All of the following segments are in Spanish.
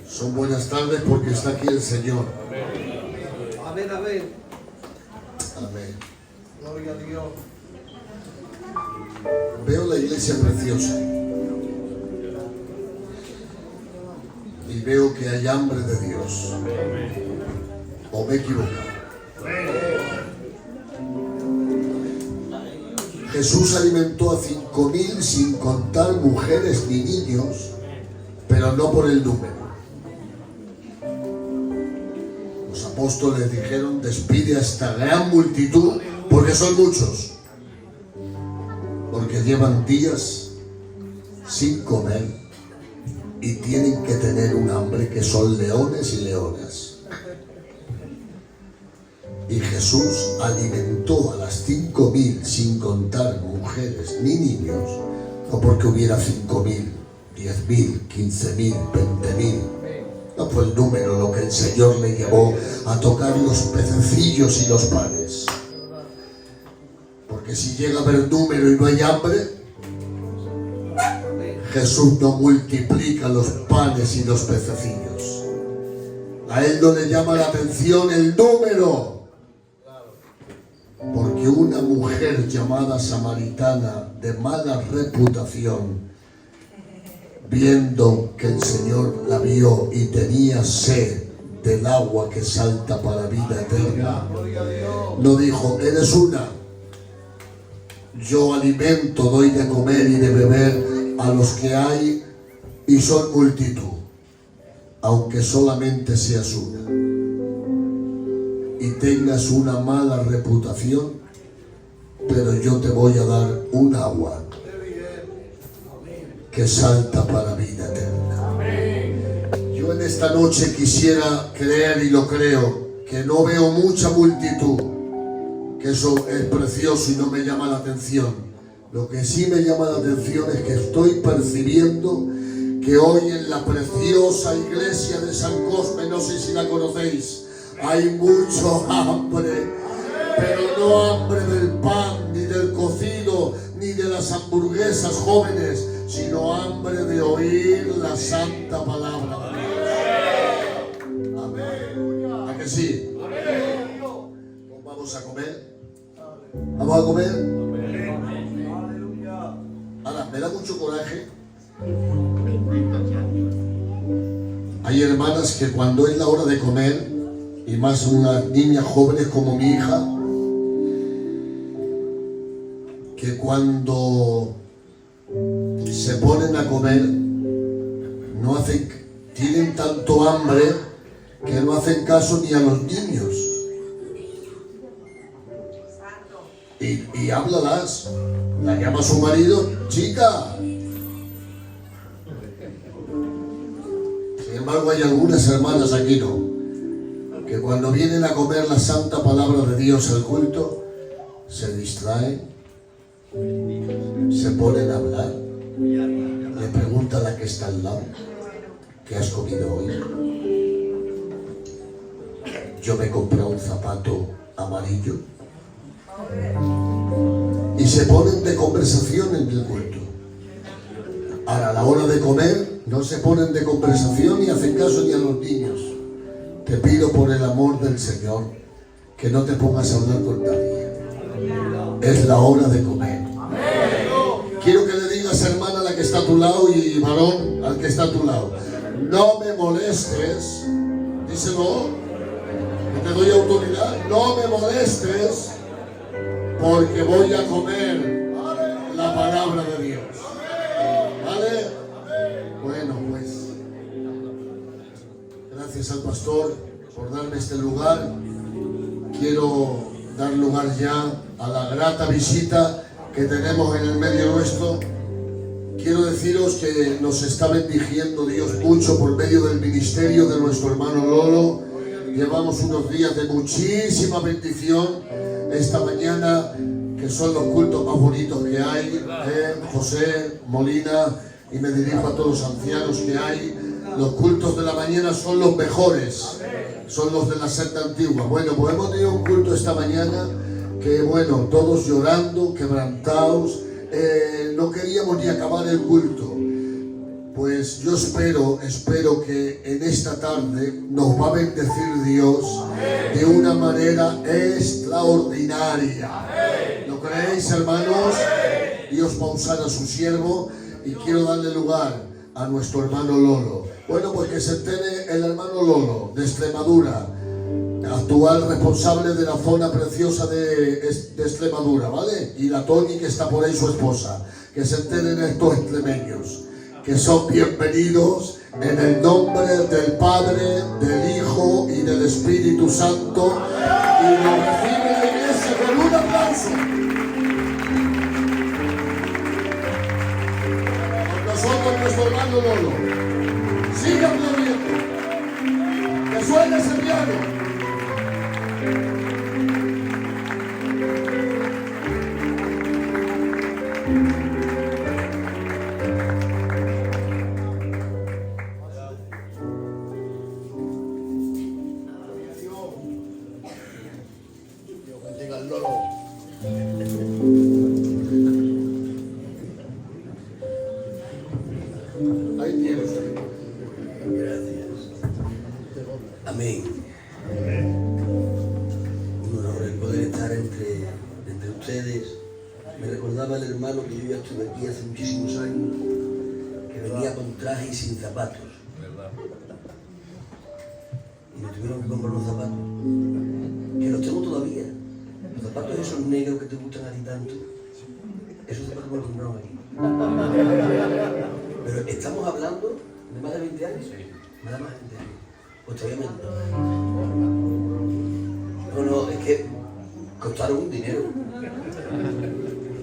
Son buenas tardes porque está aquí el Señor. Amén, amén. Amén. Gloria a Dios. Veo la iglesia preciosa. Y veo que hay hambre de Dios. ¿O me he equivocado? Jesús alimentó a 5.000 sin contar mujeres ni niños, pero no por el número. Los apóstoles dijeron: despide a esta gran multitud, porque son muchos. Porque llevan días sin comer y tienen que tener un hambre que son leones y leonas. Y Jesús alimentó a las 5.000 sin contar mujeres ni niños, no porque hubiera 5.000, 10.000, 15.000, 20.000. No fue el número lo que el Señor le llevó a tocar los pececillos y los panes. Porque si llega a haber número y no hay hambre, Jesús no multiplica los panes y los pececillos. A Él no le llama la atención el número. Porque una mujer llamada samaritana de mala reputación, viendo que el Señor la vio y tenía sed del agua que salta para vida eterna, no dijo: eres una, yo alimento, doy de comer y de beber a los que hay y son multitud, aunque solamente seas una y tengas una mala reputación, pero yo te voy a dar un agua que salta para vida eterna. Yo en esta noche quisiera creer, y lo creo, que no veo mucha multitud, que eso es precioso y no me llama la atención. Lo que sí me llama la atención es que estoy percibiendo que hoy en la preciosa iglesia de San Cosme, no sé si la conocéis, hay mucho hambre, pero no hambre del pan, ni del cocido, ni de las hamburguesas jóvenes, sino hambre de oír la santa palabra de Dios. Amén. ¿A que sí? Pues vamos a comer. Vamos a comer. Ahora, me da mucho coraje. Hay hermanas que cuando es la hora de comer, y más unas niñas jóvenes como mi hija, que cuando se ponen a comer no hacen, tienen tanto hambre que no hacen caso ni a los niños. Y háblalas, la llama a su marido: chica. Sin embargo, hay algunas hermanas aquí no, que cuando vienen a comer la santa palabra de Dios al culto, se distraen, se ponen a hablar, le pregunta a la que está al lado: ¿qué has comido hoy? Yo me compré un zapato amarillo. Y se ponen de conversación en el culto. Ahora, a la hora de comer, no se ponen de conversación ni hacen caso ni a los niños. Te pido por el amor del Señor que no te pongas a hablar con nadie. Es la hora de comer. Quiero que le digas, hermana, a la que está a tu lado, y varón, al que está a tu lado: no me molestes. Díselo, que te doy autoridad. No me molestes, porque voy a comer la palabra de Dios. ¿Vale? Bueno, pues gracias al pastor por darme este lugar. Quiero dar lugar ya a la grata visita que tenemos en el medio nuestro. Quiero deciros que nos está bendiciendo Dios mucho por medio del ministerio de nuestro hermano Lolo. Llevamos unos días de muchísima bendición. Esta mañana, que son los cultos más bonitos que hay, José Molina, y me dirijo a todos los ancianos que hay. Los cultos de la mañana son los mejores, son los de la secta antigua. Bueno, pues hemos tenido un culto esta mañana que, bueno, todos llorando, quebrantados, no queríamos ni acabar el culto, Pues yo espero que en esta tarde nos va a bendecir Dios de una manera extraordinaria. ¿Lo creéis, hermanos? Dios va a usar a su siervo y quiero darle lugar a nuestro hermano Lolo. Bueno, pues que se entere el hermano Lolo de Extremadura, actual responsable de la zona preciosa de Extremadura, ¿vale? Y la Toni, que está por ahí, su esposa. Que se enteren estos extremeños, que son bienvenidos en el nombre del Padre, del Hijo y del Espíritu Santo. Y lo recibe la iglesia con un aplauso. Con nosotros nuestro hermano Lolo. Sigue aplaudiendo. Que suene ese piano. Amén. Un honor el poder estar entre ustedes. Me recordaba el hermano que yo ya estuve aquí hace muchísimos años, que venía con traje y sin zapatos. Y me tuvieron que comprar los zapatos, que los tengo todavía. Los zapatos esos negros que te gustan a ti tanto, esos zapatos me los compraron aquí. Pero estamos hablando de más de 20 años. Nada más de 20 años. Pues todavía me... No, es que costaron un dinero.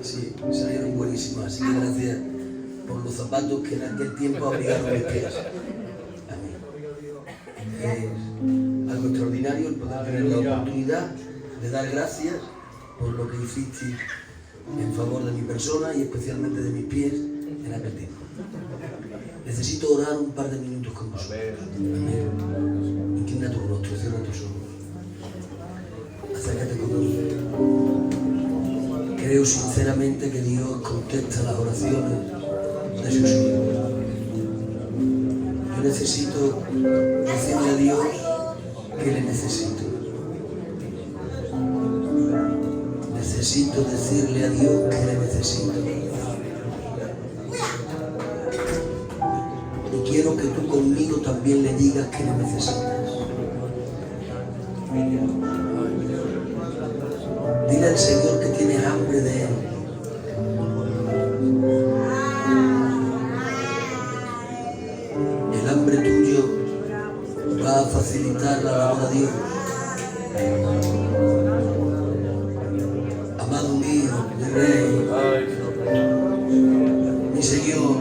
Sí, salieron buenísimos. Así que gracias por los zapatos que en aquel tiempo abrigaron mis pies. Amén. Es algo extraordinario el poder tener la oportunidad de dar gracias por lo que hiciste en favor de mi persona y especialmente de mis pies en aquel tiempo. Necesito orar un par de minutos con vosotros. Amén. Inclina tu rostro, cierra tus ojos. Acércate conmigo. Creo sinceramente que Dios contesta las oraciones de sus hijos. Yo necesito decirle a Dios que le necesito. Necesito decirle a Dios que le necesito. Y quiero que tú conmigo también le digas que le necesitas. Dile al Señor que tienes hambre de Él. El hambre tuyo va a facilitar la labor a Dios. Amado mío, mi Rey, mi Señor,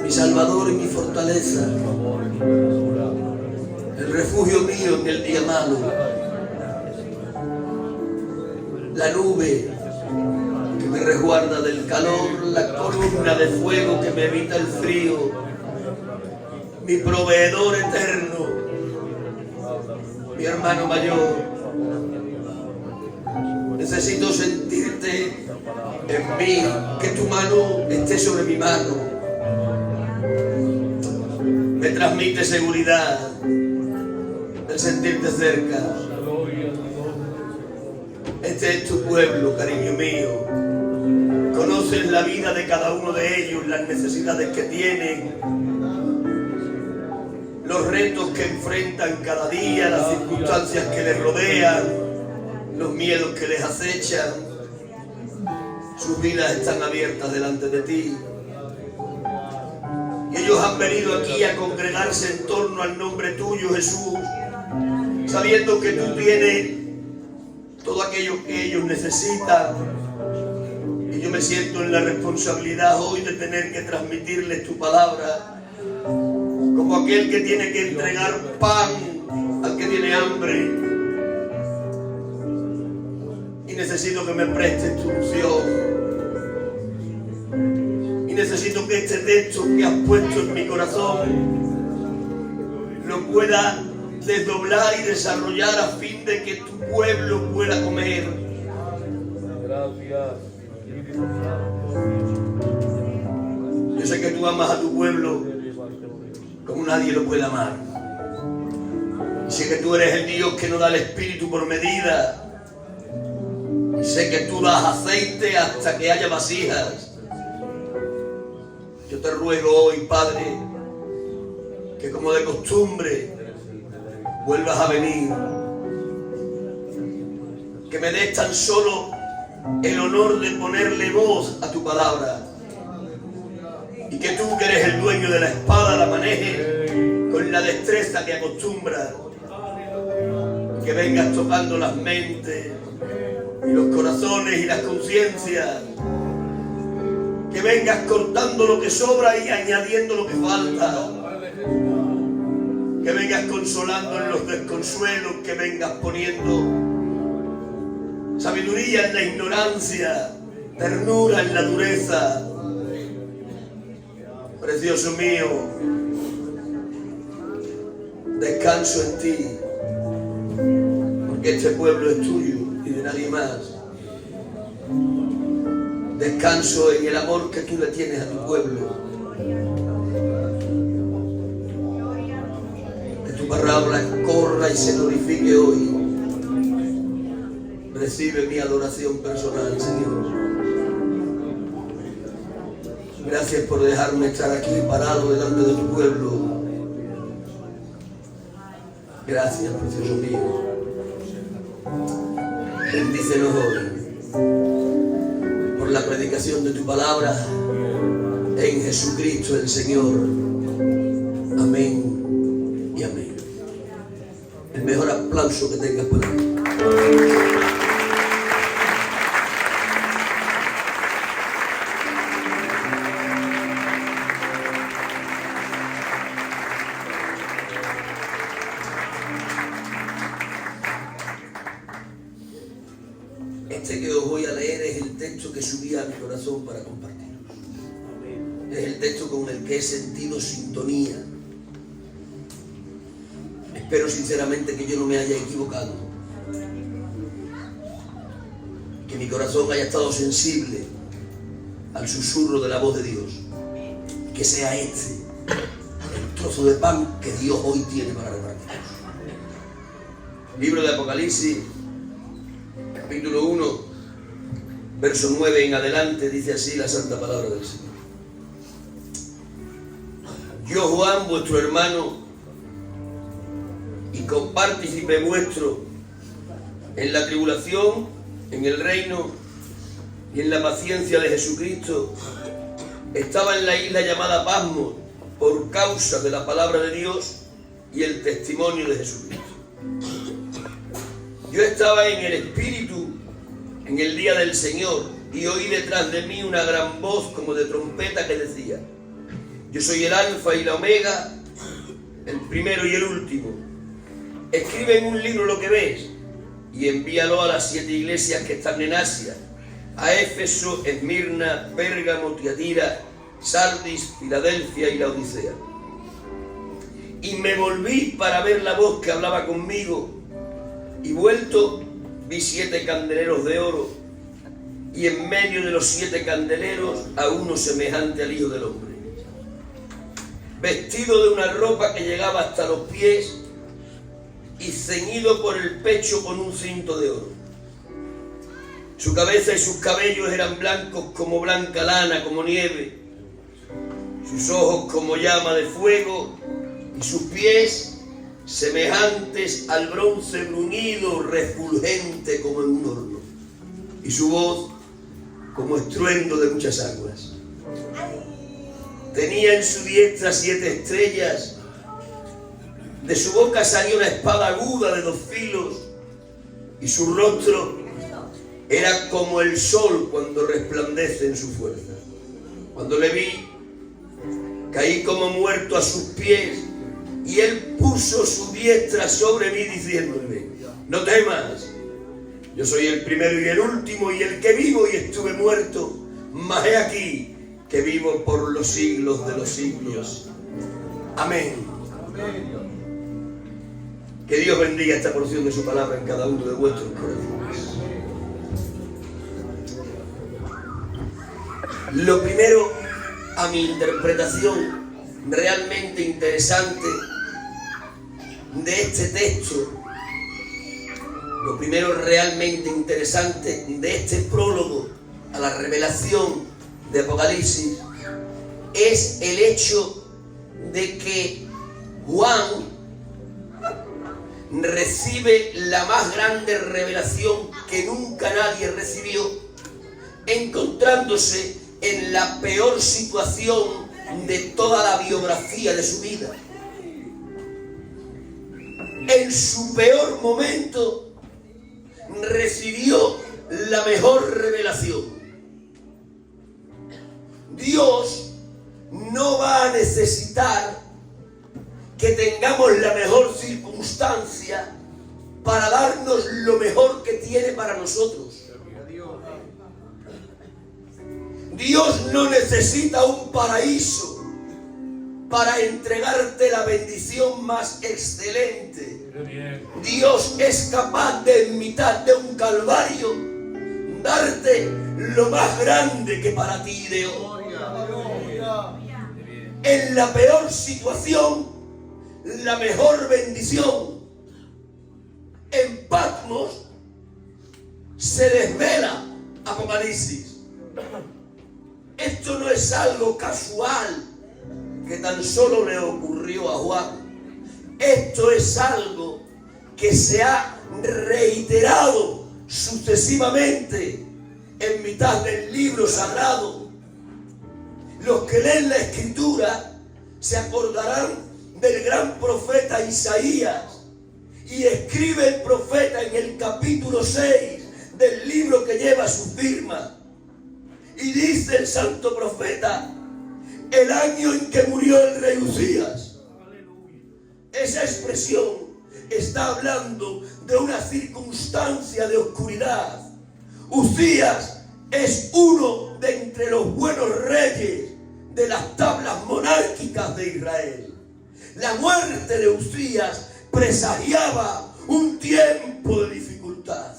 mi Salvador y mi fortaleza, el refugio mío en el día malo, la nube que me resguarda del calor, la columna de fuego que me evita el frío, mi proveedor eterno, mi hermano mayor. Necesito sentirte en mí, que tu mano esté sobre mi mano. Me transmite seguridad el sentirte cerca. Este es tu pueblo, cariño mío. Conoces la vida de cada uno de ellos, las necesidades que tienen, los retos que enfrentan cada día, las circunstancias que les rodean, los miedos que les acechan. Sus vidas están abiertas delante de ti. Y ellos han venido aquí a congregarse en torno al nombre tuyo, Jesús, sabiendo que tú tienes todo aquello que ellos necesitan. Y yo me siento en la responsabilidad hoy de tener que transmitirles tu palabra, como aquel que tiene que entregar pan al que tiene hambre. Y necesito que me prestes tu unción. Y necesito que este texto que has puesto en mi corazón lo pueda desdoblar y desarrollar a fin de que tu pueblo pueda comer. Yo Yo sé que tú amas a tu pueblo como nadie lo puede amar. Y sé que tú eres el Dios que no da el Espíritu por medida. Y sé que tú das aceite hasta que haya vasijas. Yo te ruego hoy, Padre, que como de costumbre vuelvas a venir. Que me des tan solo el honor de ponerle voz a tu palabra. Y que tú, que eres el dueño de la espada, la manejes con la destreza que acostumbras. Que vengas tocando las mentes y los corazones y las conciencias. Que vengas cortando lo que sobra y añadiendo lo que falta. Que vengas consolando en los desconsuelos. Que vengas poniendo sabiduría en la ignorancia, ternura en la dureza. Precioso mío, descanso en ti, porque este pueblo es tuyo y de nadie más. Descanso en el amor que tú le tienes a tu pueblo. Que tu palabra corra y se glorifique hoy. Recibe mi adoración personal, Señor. Gracias por dejarme estar aquí parado delante de tu pueblo. Gracias, precioso mío. Bendícenos hoy por la predicación de tu palabra en Jesucristo el Señor. Amén y amén. El mejor aplauso que tengas para mí. Este que os voy a leer es el texto que subí a mi corazón para compartiros. Es el texto con el que he sentido sintonía. Espero sinceramente que yo no me haya equivocado. Que mi corazón haya estado sensible al susurro de la voz de Dios. Que sea este el trozo de pan que Dios hoy tiene para repartir. Libro de Apocalipsis, capítulo 1, verso 9 en adelante, dice así la santa palabra del Señor. Yo, Juan, vuestro hermano y compartícipe vuestro en la tribulación, en el reino y en la paciencia de Jesucristo, estaba en la isla llamada Patmos por causa de la palabra de Dios y el testimonio de Jesucristo. Yo estaba en el Espíritu en el día del Señor y oí detrás de mí una gran voz como de trompeta que decía: yo soy el Alfa y la Omega, el primero y el último. Escribe en un libro lo que ves y envíalo a las 7 iglesias que están en Asia: a Éfeso, Esmirna, Pérgamo, Tiatira, Sardis, Filadelfia y Laodicea. Y me volví para ver la voz que hablaba conmigo, y vuelto vi 7 candeleros de oro, y en medio de los 7 candeleros a uno semejante al Hijo del Hombre, vestido de una ropa que llegaba hasta los pies y ceñido por el pecho con un cinto de oro. Su cabeza y sus cabellos eran blancos como blanca lana, como nieve, sus ojos como llama de fuego y sus pies semejantes al bronce bruñido, refulgente como en un horno, y su voz como estruendo de muchas aguas. Tenía en su diestra 7 estrellas, de su boca salía una espada aguda de 2 filos, y su rostro era como el sol cuando resplandece en su fuerza. Cuando le vi, caí como muerto a sus pies, y él puso su diestra sobre mí diciéndome: no temas, yo soy el primero y el último y el que vivo y estuve muerto, mas he aquí que vivo por los siglos de los siglos. Amén. Que Dios bendiga esta porción de su palabra en cada uno de vuestros corazones. Lo primero a mi interpretación realmente interesante de este texto, lo primero realmente interesante de este prólogo a la revelación de Apocalipsis, es el hecho de que Juan recibe la más grande revelación que nunca nadie recibió, encontrándose en la peor situación de toda la biografía de su vida. En su peor momento recibió la mejor revelación. Dios no va a necesitar que tengamos la mejor circunstancia para darnos lo mejor que tiene para nosotros. Dios no necesita un paraíso para entregarte la bendición más excelente. Dios es capaz de, en mitad de un calvario, darte lo más grande que para ti ideó. En la peor situación, la mejor bendición. En Patmos se desvela Apocalipsis. Esto no es algo casual que tan solo le ocurrió a Juan. Esto es algo que se ha reiterado sucesivamente en mitad del libro sagrado. Los que leen la Escritura se acordarán del gran profeta Isaías, y escribe el profeta en el capítulo 6 del libro que lleva su firma, y dice el santo profeta: el año en que murió el rey Uzías. Esa expresión está hablando de una circunstancia de oscuridad. Uzías es uno de entre los buenos reyes de las tablas monárquicas de Israel. La muerte de Uzías presagiaba un tiempo de dificultad.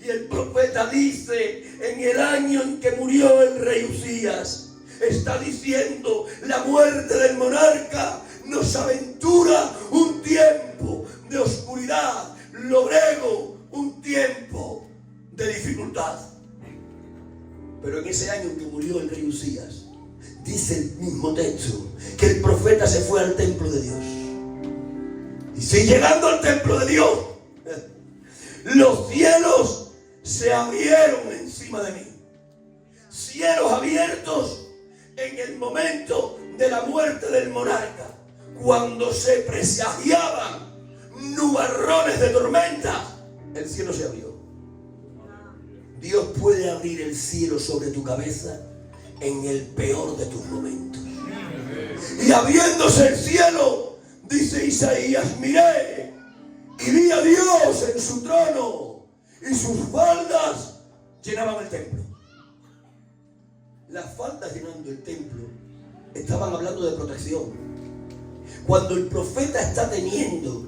Y el profeta dice: en el año en que murió el rey Uzías, está diciendo, la muerte del monarca nos aventura un tiempo de oscuridad, luego un tiempo de dificultad. Pero en ese año en que murió el rey Uzías, dice el mismo texto que el profeta se fue al templo de Dios. Y si llegando al templo de Dios, los cielos se abrieron encima de mí. Cielos abiertos en el momento de la muerte del monarca, cuando se presagiaban nubarrones de tormenta, el cielo se abrió. Dios puede abrir el cielo sobre tu cabeza en el peor de tus momentos. Y abriéndose el cielo, dice Isaías: miré y vi a Dios en su trono, y sus faldas llenaban el templo. Las faldas llenando el templo estaban hablando de protección. Cuando el profeta está teniendo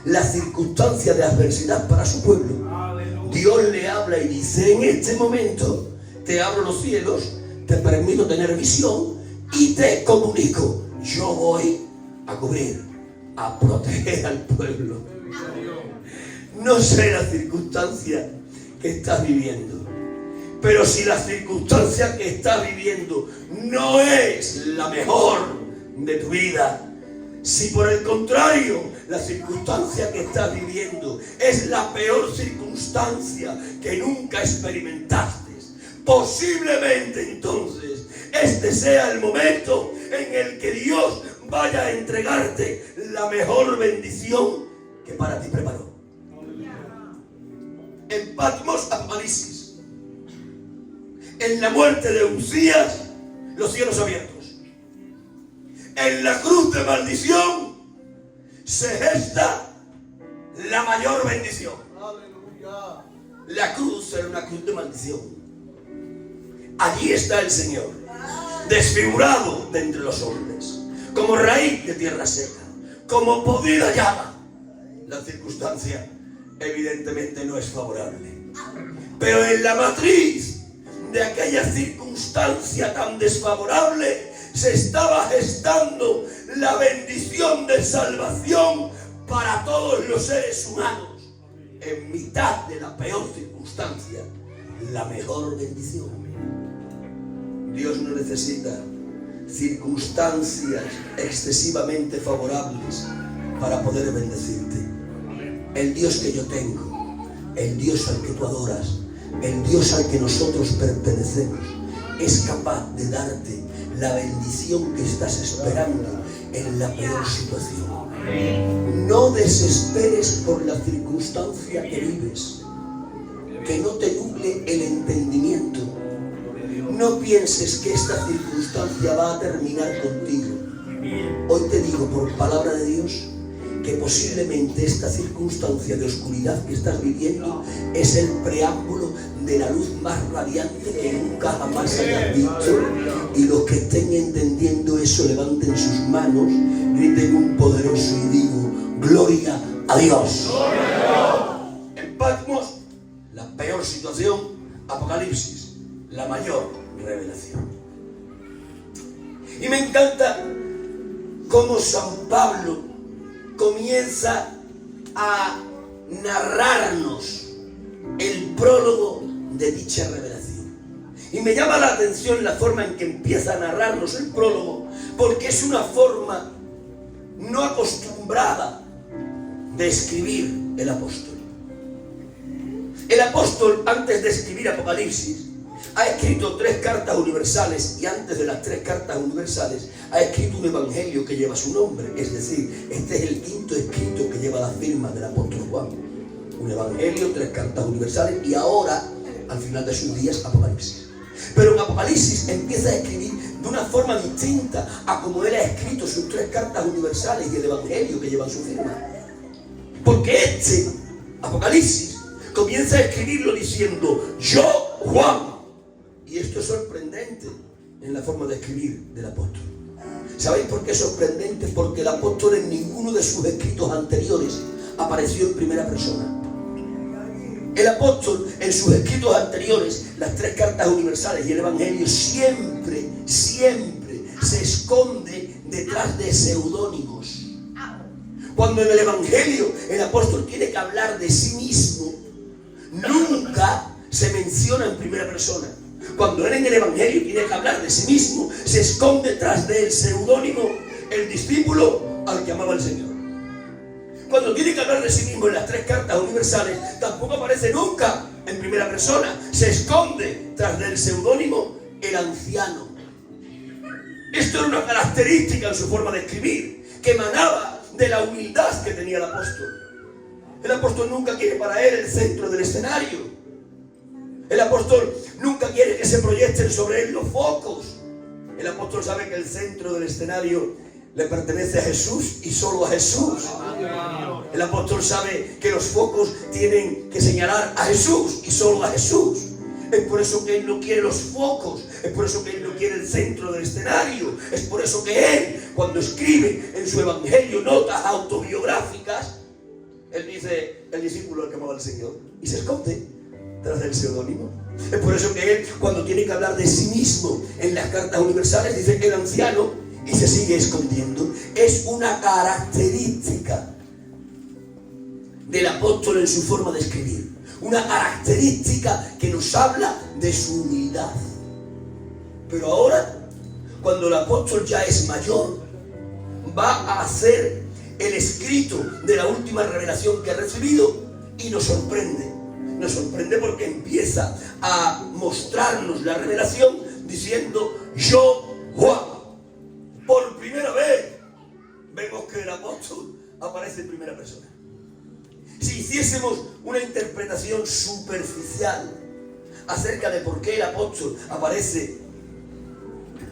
la circunstancia de adversidad para su pueblo, Dios le habla y dice: en este momento te abro los cielos, te permito tener visión y te comunico, yo voy a cubrir, a proteger al pueblo. No sé la circunstancia que estás viviendo, pero si la circunstancia que estás viviendo no es la mejor de tu vida, si por el contrario la circunstancia que estás viviendo es la peor circunstancia que nunca experimentaste, posiblemente entonces este sea el momento en el que Dios vaya a entregarte la mejor bendición que para ti preparó. En Patmos, Apocalipsis. En la muerte de Uzías, los cielos abiertos. En la cruz de maldición se gesta la mayor bendición. La cruz era una cruz de maldición. Allí está el Señor, desfigurado de entre los hombres, como raíz de tierra seca, como podrida llama. La circunstancia evidentemente no es favorable, pero en la matriz de aquella circunstancia tan desfavorable se estaba gestando la bendición de salvación para todos los seres humanos. En mitad de la peor circunstancia, la mejor bendición. Dios no necesita circunstancias excesivamente favorables para poder bendecirte. El Dios que yo tengo, el Dios al que tú adoras, el Dios al que nosotros pertenecemos, es capaz de darte la bendición que estás esperando en la peor situación. No desesperes por la circunstancia que vives, que no te nuble el entendimiento. No pienses que esta circunstancia va a terminar contigo. Hoy te digo por palabra de Dios que posiblemente esta circunstancia de oscuridad que estás viviendo es el preámbulo de la luz más radiante que nunca jamás hayas visto. Y los que estén entendiendo eso, levanten sus manos, griten un poderoso y digo: gloria a Dios. En Patmos, la peor situación; Apocalipsis, la mayor revelación. Y me encanta cómo San Pablo comienza a narrarnos el prólogo de dicha revelación. Y me llama la atención la forma en que empieza a narrarnos el prólogo, porque es una forma no acostumbrada de escribir el apóstol. El apóstol, antes de escribir Apocalipsis, ha escrito 3 cartas universales, y antes de las 3 cartas universales ha escrito un evangelio que lleva su nombre. Es decir, este es el 5º escrito que lleva la firma del apóstol Juan. Un evangelio, 3 cartas universales, y ahora, al final de sus días, Apocalipsis. Pero en Apocalipsis empieza a escribir de una forma distinta a como él ha escrito sus 3 cartas universales y el evangelio que llevan su firma. Porque este Apocalipsis comienza a escribirlo diciendo: yo, Juan. Y esto es sorprendente en la forma de escribir del apóstol. ¿Sabéis por qué es sorprendente? Porque el apóstol en ninguno de sus escritos anteriores apareció en primera persona. El apóstol en sus escritos anteriores, las 3 cartas universales y el evangelio, siempre se esconde detrás de seudónimos. Cuando en el evangelio el apóstol tiene que hablar de sí mismo, nunca se menciona en primera persona. Cuando él en el evangelio tiene que hablar de sí mismo, se esconde detrás del seudónimo, el discípulo al que amaba el Señor. Cuando tiene que hablar de sí mismo en las 3 cartas universales, tampoco aparece nunca en primera persona. Se esconde tras del seudónimo el anciano. Esto era una característica en su forma de escribir, que emanaba de la humildad que tenía el apóstol. El apóstol nunca quiere para él el centro del escenario. El apóstol nunca quiere que se proyecten sobre él los focos. El apóstol sabe que el centro del escenario le pertenece a Jesús y solo a Jesús. El apóstol sabe que los focos tienen que señalar a Jesús y solo a Jesús. Es por eso que él no quiere los focos, es por eso que él no quiere el centro del escenario, es por eso que él, cuando escribe en su evangelio notas autobiográficas, él dice: el discípulo al que amaba al Señor, y se esconde tras del seudónimo. Es por eso que él, cuando tiene que hablar de sí mismo en las cartas universales, dice el anciano y se sigue escondiendo. Es una característica del apóstol en su forma de escribir, una característica que nos habla de su humildad. Pero ahora, cuando el apóstol ya es mayor, va a hacer el escrito de la última revelación que ha recibido y nos sorprende. Nos sorprende porque empieza a mostrarnos la revelación diciendo: yo, Juan. Por primera vez vemos que el apóstol aparece en primera persona. Si hiciésemos una interpretación superficial acerca de por qué el apóstol aparece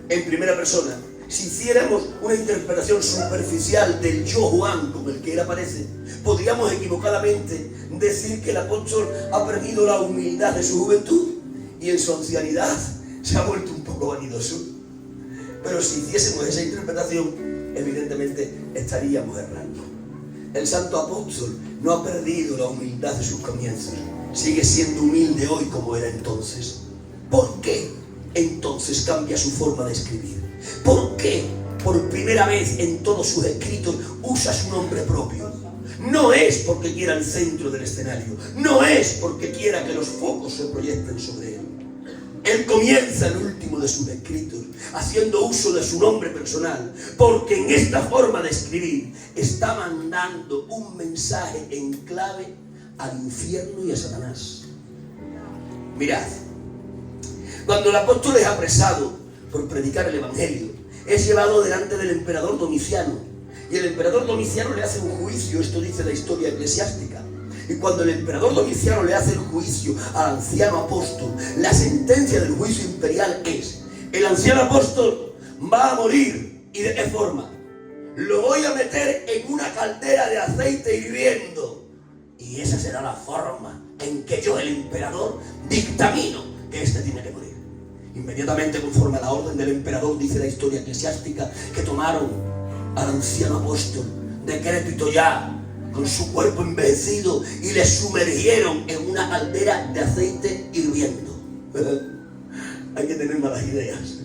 en primera persona, si hiciéramos una interpretación superficial del yo Juan con el que él aparece, podríamos equivocadamente decir que el apóstol ha perdido la humildad de su juventud y en su ancianidad se ha vuelto un poco vanidoso. Pero si hiciésemos esa interpretación, evidentemente estaríamos errando. El santo apóstol no ha perdido la humildad de sus comienzos, sigue siendo humilde hoy como era entonces. ¿Por qué entonces cambia su forma de escribir? ¿Por qué por primera vez en todos sus escritos usa su nombre propio? No es porque quiera el centro del escenario, no es porque quiera que los focos se proyecten sobre él. Él comienza el último de sus escritos haciendo uso de su nombre personal, porque en esta forma de escribir está mandando un mensaje en clave al infierno y a Satanás. Mirad, cuando el apóstol es apresado por predicar el evangelio, es llevado delante del emperador Domiciano, y el emperador Domiciano le hace un juicio. Esto dice la historia eclesiástica. Y cuando el emperador Domiciano le hace el juicio al anciano apóstol, la sentencia del juicio imperial es: el anciano apóstol va a morir. ¿Y de qué forma? Lo voy a meter en una caldera de aceite hirviendo, y esa será la forma en que yo, el emperador, dictamino que éste tiene que morir. Inmediatamente, conforme a la orden del emperador, dice la historia eclesiástica, que tomaron al anciano apóstol, decrépito ya, con su cuerpo envejecido, y le sumergieron en una caldera de aceite hirviendo. Hay que tener malas ideas.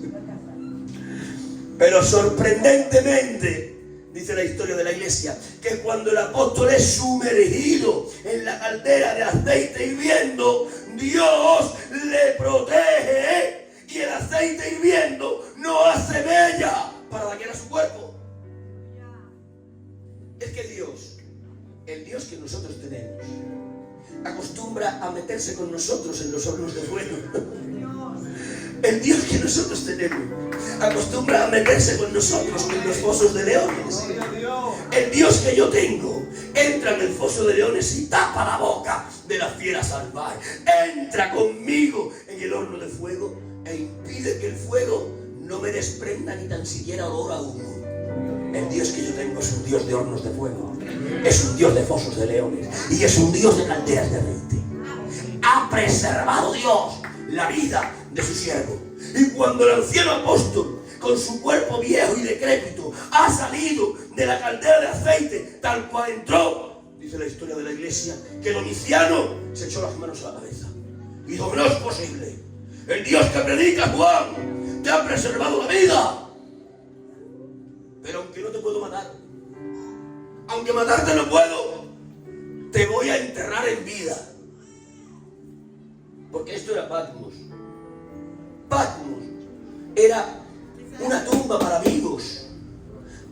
Pero sorprendentemente, dice la historia de la iglesia, que cuando el apóstol es sumergido en la caldera de aceite hirviendo, Dios le protege, y el aceite hirviendo no hace mella para dañar a su cuerpo. Es que Dios, el Dios que nosotros tenemos, acostumbra a meterse con nosotros en los hornos de fuego. El Dios que nosotros tenemos acostumbra a meterse con nosotros en los fosos de leones. El Dios que yo tengo entra en el foso de leones y tapa la boca de la fiera salvaje. Entra conmigo en el horno de fuego e impide que el fuego no me desprenda ni tan siquiera olor a humo. El Dios que yo tengo es un Dios de hornos de fuego, es un Dios de fosos de leones, y es un Dios de calderas de aceite. Ha preservado Dios la vida de su siervo. Y cuando el anciano apóstol, con su cuerpo viejo y decrépito, ha salido de la caldera de aceite tal cual entró, dice la historia de la iglesia, que Domiciano se echó las manos a la cabeza y dijo: no es posible, el Dios que predica Juan te ha preservado la vida. Pero aunque no te puedo matar, aunque matarte no puedo, te voy a enterrar en vida. Porque esto era Patmos. Patmos era una tumba para vivos.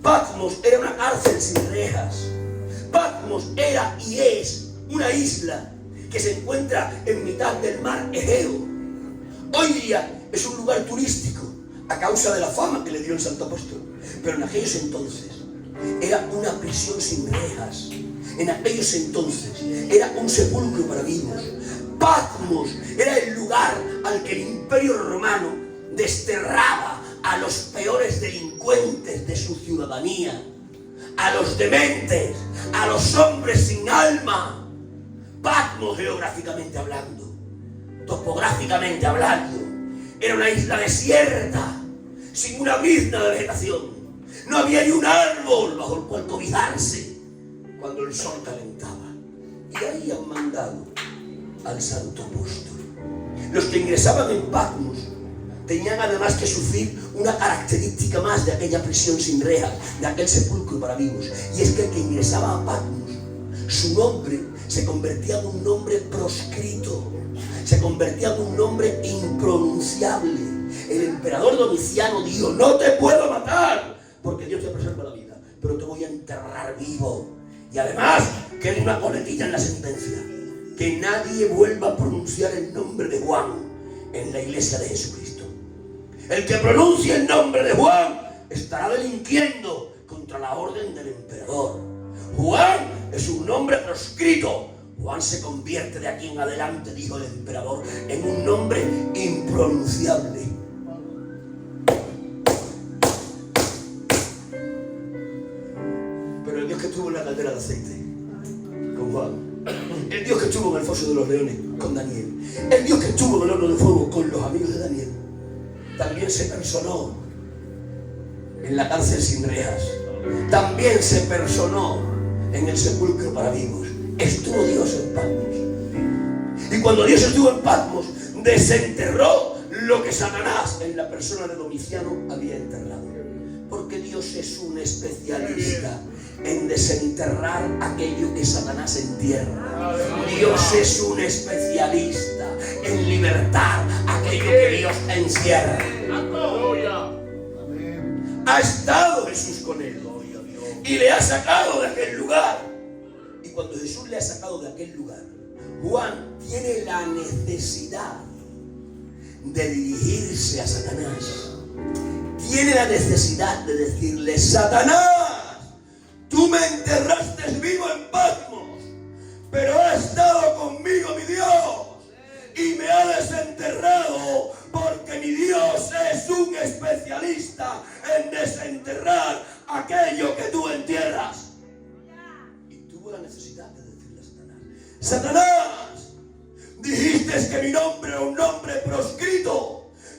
Patmos era una cárcel sin rejas. Patmos era y es una isla que se encuentra en mitad del mar Egeo. Hoy día es un lugar turístico a causa de la fama que le dio el Santo Apóstol. Pero en aquellos entonces era una prisión sin rejas. En aquellos entonces era un sepulcro para vivos. Patmos era el lugar al que el Imperio Romano desterraba a los peores delincuentes de su ciudadanía, a los dementes, a los hombres sin alma. Patmos, geográficamente hablando, topográficamente hablando, era una isla desierta, sin una brizna de vegetación. No había ni un árbol bajo el cual cobijarse cuando el sol calentaba. Y ahí han mandado al Santo Apóstol. Los que ingresaban en Patmos tenían además que sufrir una característica más de aquella prisión sin rejas, de aquel sepulcro para vivos, y es que el que ingresaba a Patmos, su nombre se convertía en un nombre proscrito, se convertía en un nombre impronunciable. El emperador Domiciano dijo: no te puedo matar porque Dios te preserva la vida, pero te voy a enterrar vivo. Y además que hay una coletilla en la sentencia: que nadie vuelva a pronunciar el nombre de Juan en la iglesia de Jesucristo. El que pronuncie el nombre de Juan estará delinquiendo contra la orden del emperador. Juan es un nombre proscrito. Juan se convierte de aquí en adelante, dijo el emperador, en un nombre impronunciable. Pero el Dios que estuvo en la caldera de aceite con Juan, el Dios que estuvo en el foso de los leones con Daniel, el Dios que estuvo en el horno de fuego con los amigos de Daniel, también se personó en la cárcel sin rejas, también se personó en el sepulcro para vivos. Estuvo Dios en Patmos. Y cuando Dios estuvo en Patmos, desenterró lo que Satanás en la persona de Domiciano había enterrado. Porque Dios es un especialista en desenterrar aquello que Satanás entierra. Dios es un especialista en libertar aquello que Dios encierra. Ha estado Jesús con él y le ha sacado de aquel lugar. Y cuando Jesús le ha sacado de aquel lugar, Juan tiene la necesidad de dirigirse a Satanás. Tiene la necesidad de decirle: Satanás, tú me enterraste vivo en Patmos, pero ha estado conmigo mi Dios y me ha desenterrado, porque mi Dios es un especialista en desenterrar aquello que tú entierras. Y tuvo la necesidad de decirle a Satanás: Satanás, dijiste que mi nombre era un nombre proscrito.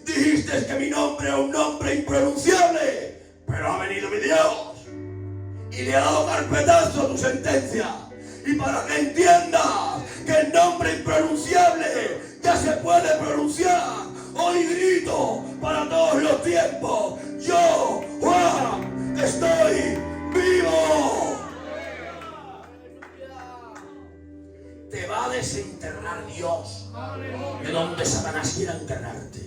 Dijiste que mi nombre era un nombre impronunciable, pero ha venido mi Dios y le ha dado carpetazo a tu sentencia. Y para que entiendas que el nombre impronunciable ya se puede pronunciar, hoy grito para todos los tiempos: yo, Juan, estoy vivo. Te va a desenterrar Dios de donde Satanás quiera enterrarte.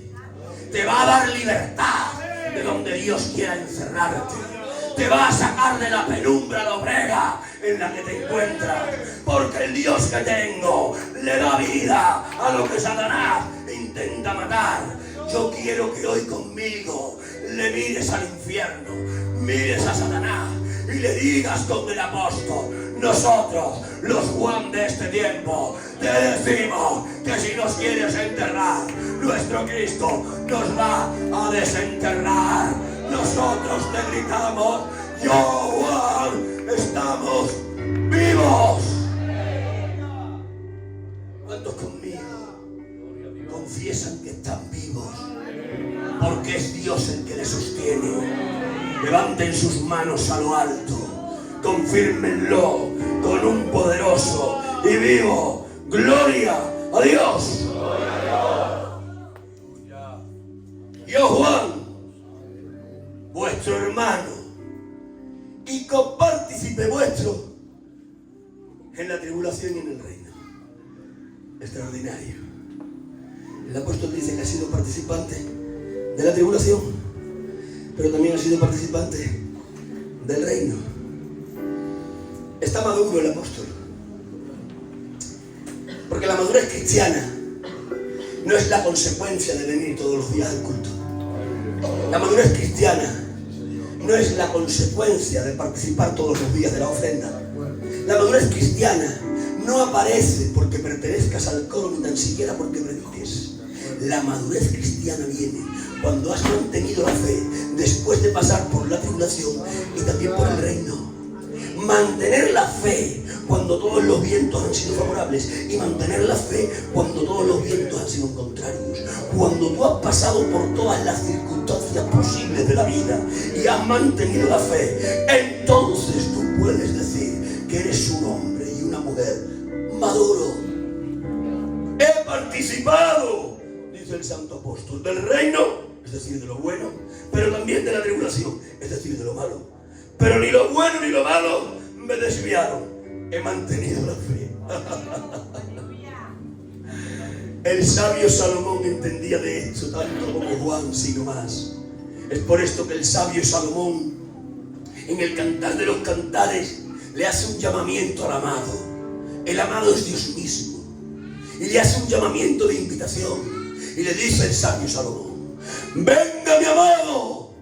Te va a dar libertad de donde Dios quiera encerrarte. Te va a sacar de la penumbra logrera en la que te encuentras. Porque el Dios que tengo le da vida a lo que Satanás intenta matar. Yo quiero que hoy conmigo le mires al infierno, mires a Satanás y le digas con el apóstol: nosotros, los Juan de este tiempo, te decimos que si nos quieres enterrar, nuestro Cristo nos va a desenterrar. Nosotros te gritamos: yo, Juan, estamos vivos. ¿Cuántos conmigo confiesan que están vivos? Porque es Dios el que les sostiene. Levanten sus manos a lo alto, confírmenlo con un poderoso y vivo: gloria a Dios. Yo, Juan, vuestro hermano y copartícipe vuestro en la tribulación y en el reino. Extraordinario. El apóstol dice que ha sido participante de la tribulación, pero también ha sido participante del reino. Está maduro el apóstol, porque la madurez cristiana no es la consecuencia de venir todos los días al culto. La madurez cristiana no es la consecuencia de participar todos los días de la ofrenda. La madurez cristiana no aparece porque pertenezcas al coro, ni tan siquiera porque prediques. La madurez cristiana viene cuando has mantenido la fe después de pasar por la tribulación y también por el reino. Mantener la fe cuando todos los vientos han sido favorables y mantener la fe cuando todos los vientos han sido contrarios. Cuando tú has pasado por todas las circunstancias posibles de la vida y has mantenido la fe, entonces tú puedes decir que eres un hombre y una mujer maduro. He participado, dice el santo apóstol, del reino, es decir, de lo bueno, pero también de la tribulación, es decir, de lo malo. Pero ni lo bueno ni lo malo me desviaron. He mantenido la fe. El sabio Salomón entendía de esto tanto como Juan, sino más. Es por esto que el sabio Salomón, en el Cantar de los Cantares, le hace un llamamiento al amado. El amado es Dios mismo. Y le hace un llamamiento de invitación. Y le dice el sabio Salomón: venga mi amado.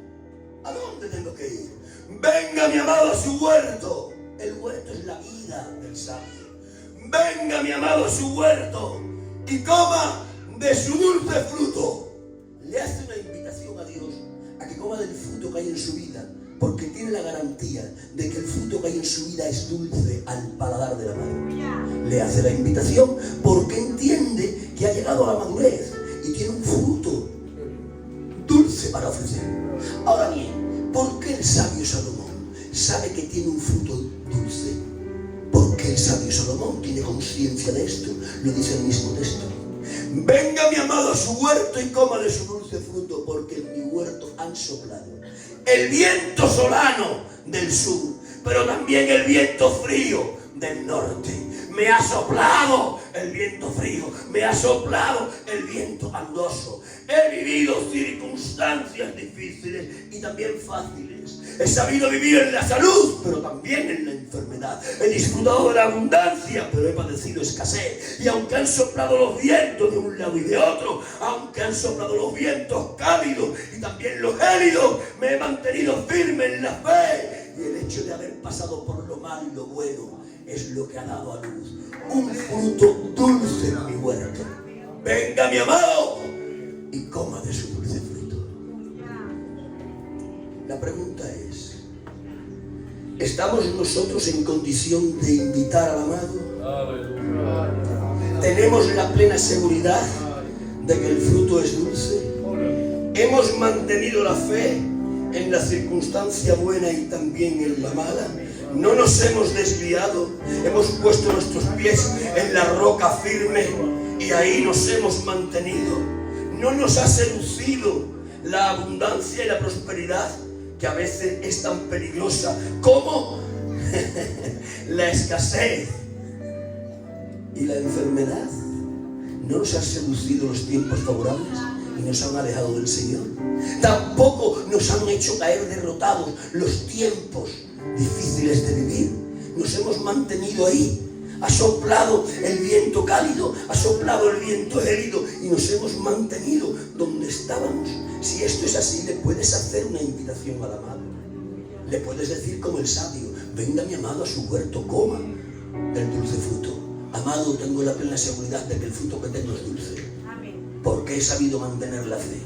¿A dónde tengo que ir? Venga mi amado a su huerto. El huerto es la vida del sabio. Venga mi amado a su huerto y coma de su dulce fruto. Le hace una invitación a Dios a que coma del fruto que hay en su vida, porque tiene la garantía de que el fruto que hay en su vida es dulce al paladar de la madre. Le hace la invitación porque entiende que ha llegado a la madurez y tiene un fruto dulce para ofrecer. Ahora bien, ¿por qué el sabio Salomón sabe que tiene un fruto dulce? Porque el sabio Salomón tiene conciencia de esto, lo dice el mismo texto. Venga mi amado a su huerto y coma de su dulce fruto, porque en mi huerto han soplado el viento solano del sur, pero también el viento frío del norte. Me ha soplado el viento frío, me ha soplado el viento andoso. He vivido circunstancias difíciles y también fáciles. He sabido vivir en la salud, pero también en la enfermedad. He disfrutado de la abundancia, pero he padecido escasez. Y aunque han soplado los vientos de un lado y de otro, aunque han soplado los vientos cálidos y también los gélidos, me he mantenido firme en la fe. Y el hecho de haber pasado por lo malo y lo bueno es lo que ha dado a luz un fruto dulce en mi huerto. Venga mi amado y coma de su dulce fruto. La pregunta es, ¿estamos nosotros en condición de invitar al amado? ¿Tenemos la plena seguridad de que el fruto es dulce? ¿Hemos mantenido la fe en la circunstancia buena y también en la mala? No nos hemos desviado, hemos puesto nuestros pies en la roca firme y ahí nos hemos mantenido. No nos ha seducido la abundancia y la prosperidad, que a veces es tan peligrosa como la escasez y la enfermedad. No nos han seducido los tiempos favorables y nos han alejado del Señor. Tampoco nos han hecho caer derrotados los tiempos difíciles de vivir. Nos hemos mantenido ahí. Ha soplado el viento cálido, ha soplado el viento gélido y nos hemos mantenido donde estábamos. Si esto es así, le puedes hacer una invitación al amado. Le puedes decir como el sabio: venga mi amado a su huerto, coma del dulce fruto. Amado, tengo la plena seguridad de que el fruto que tengo es dulce, porque he sabido mantener la fe.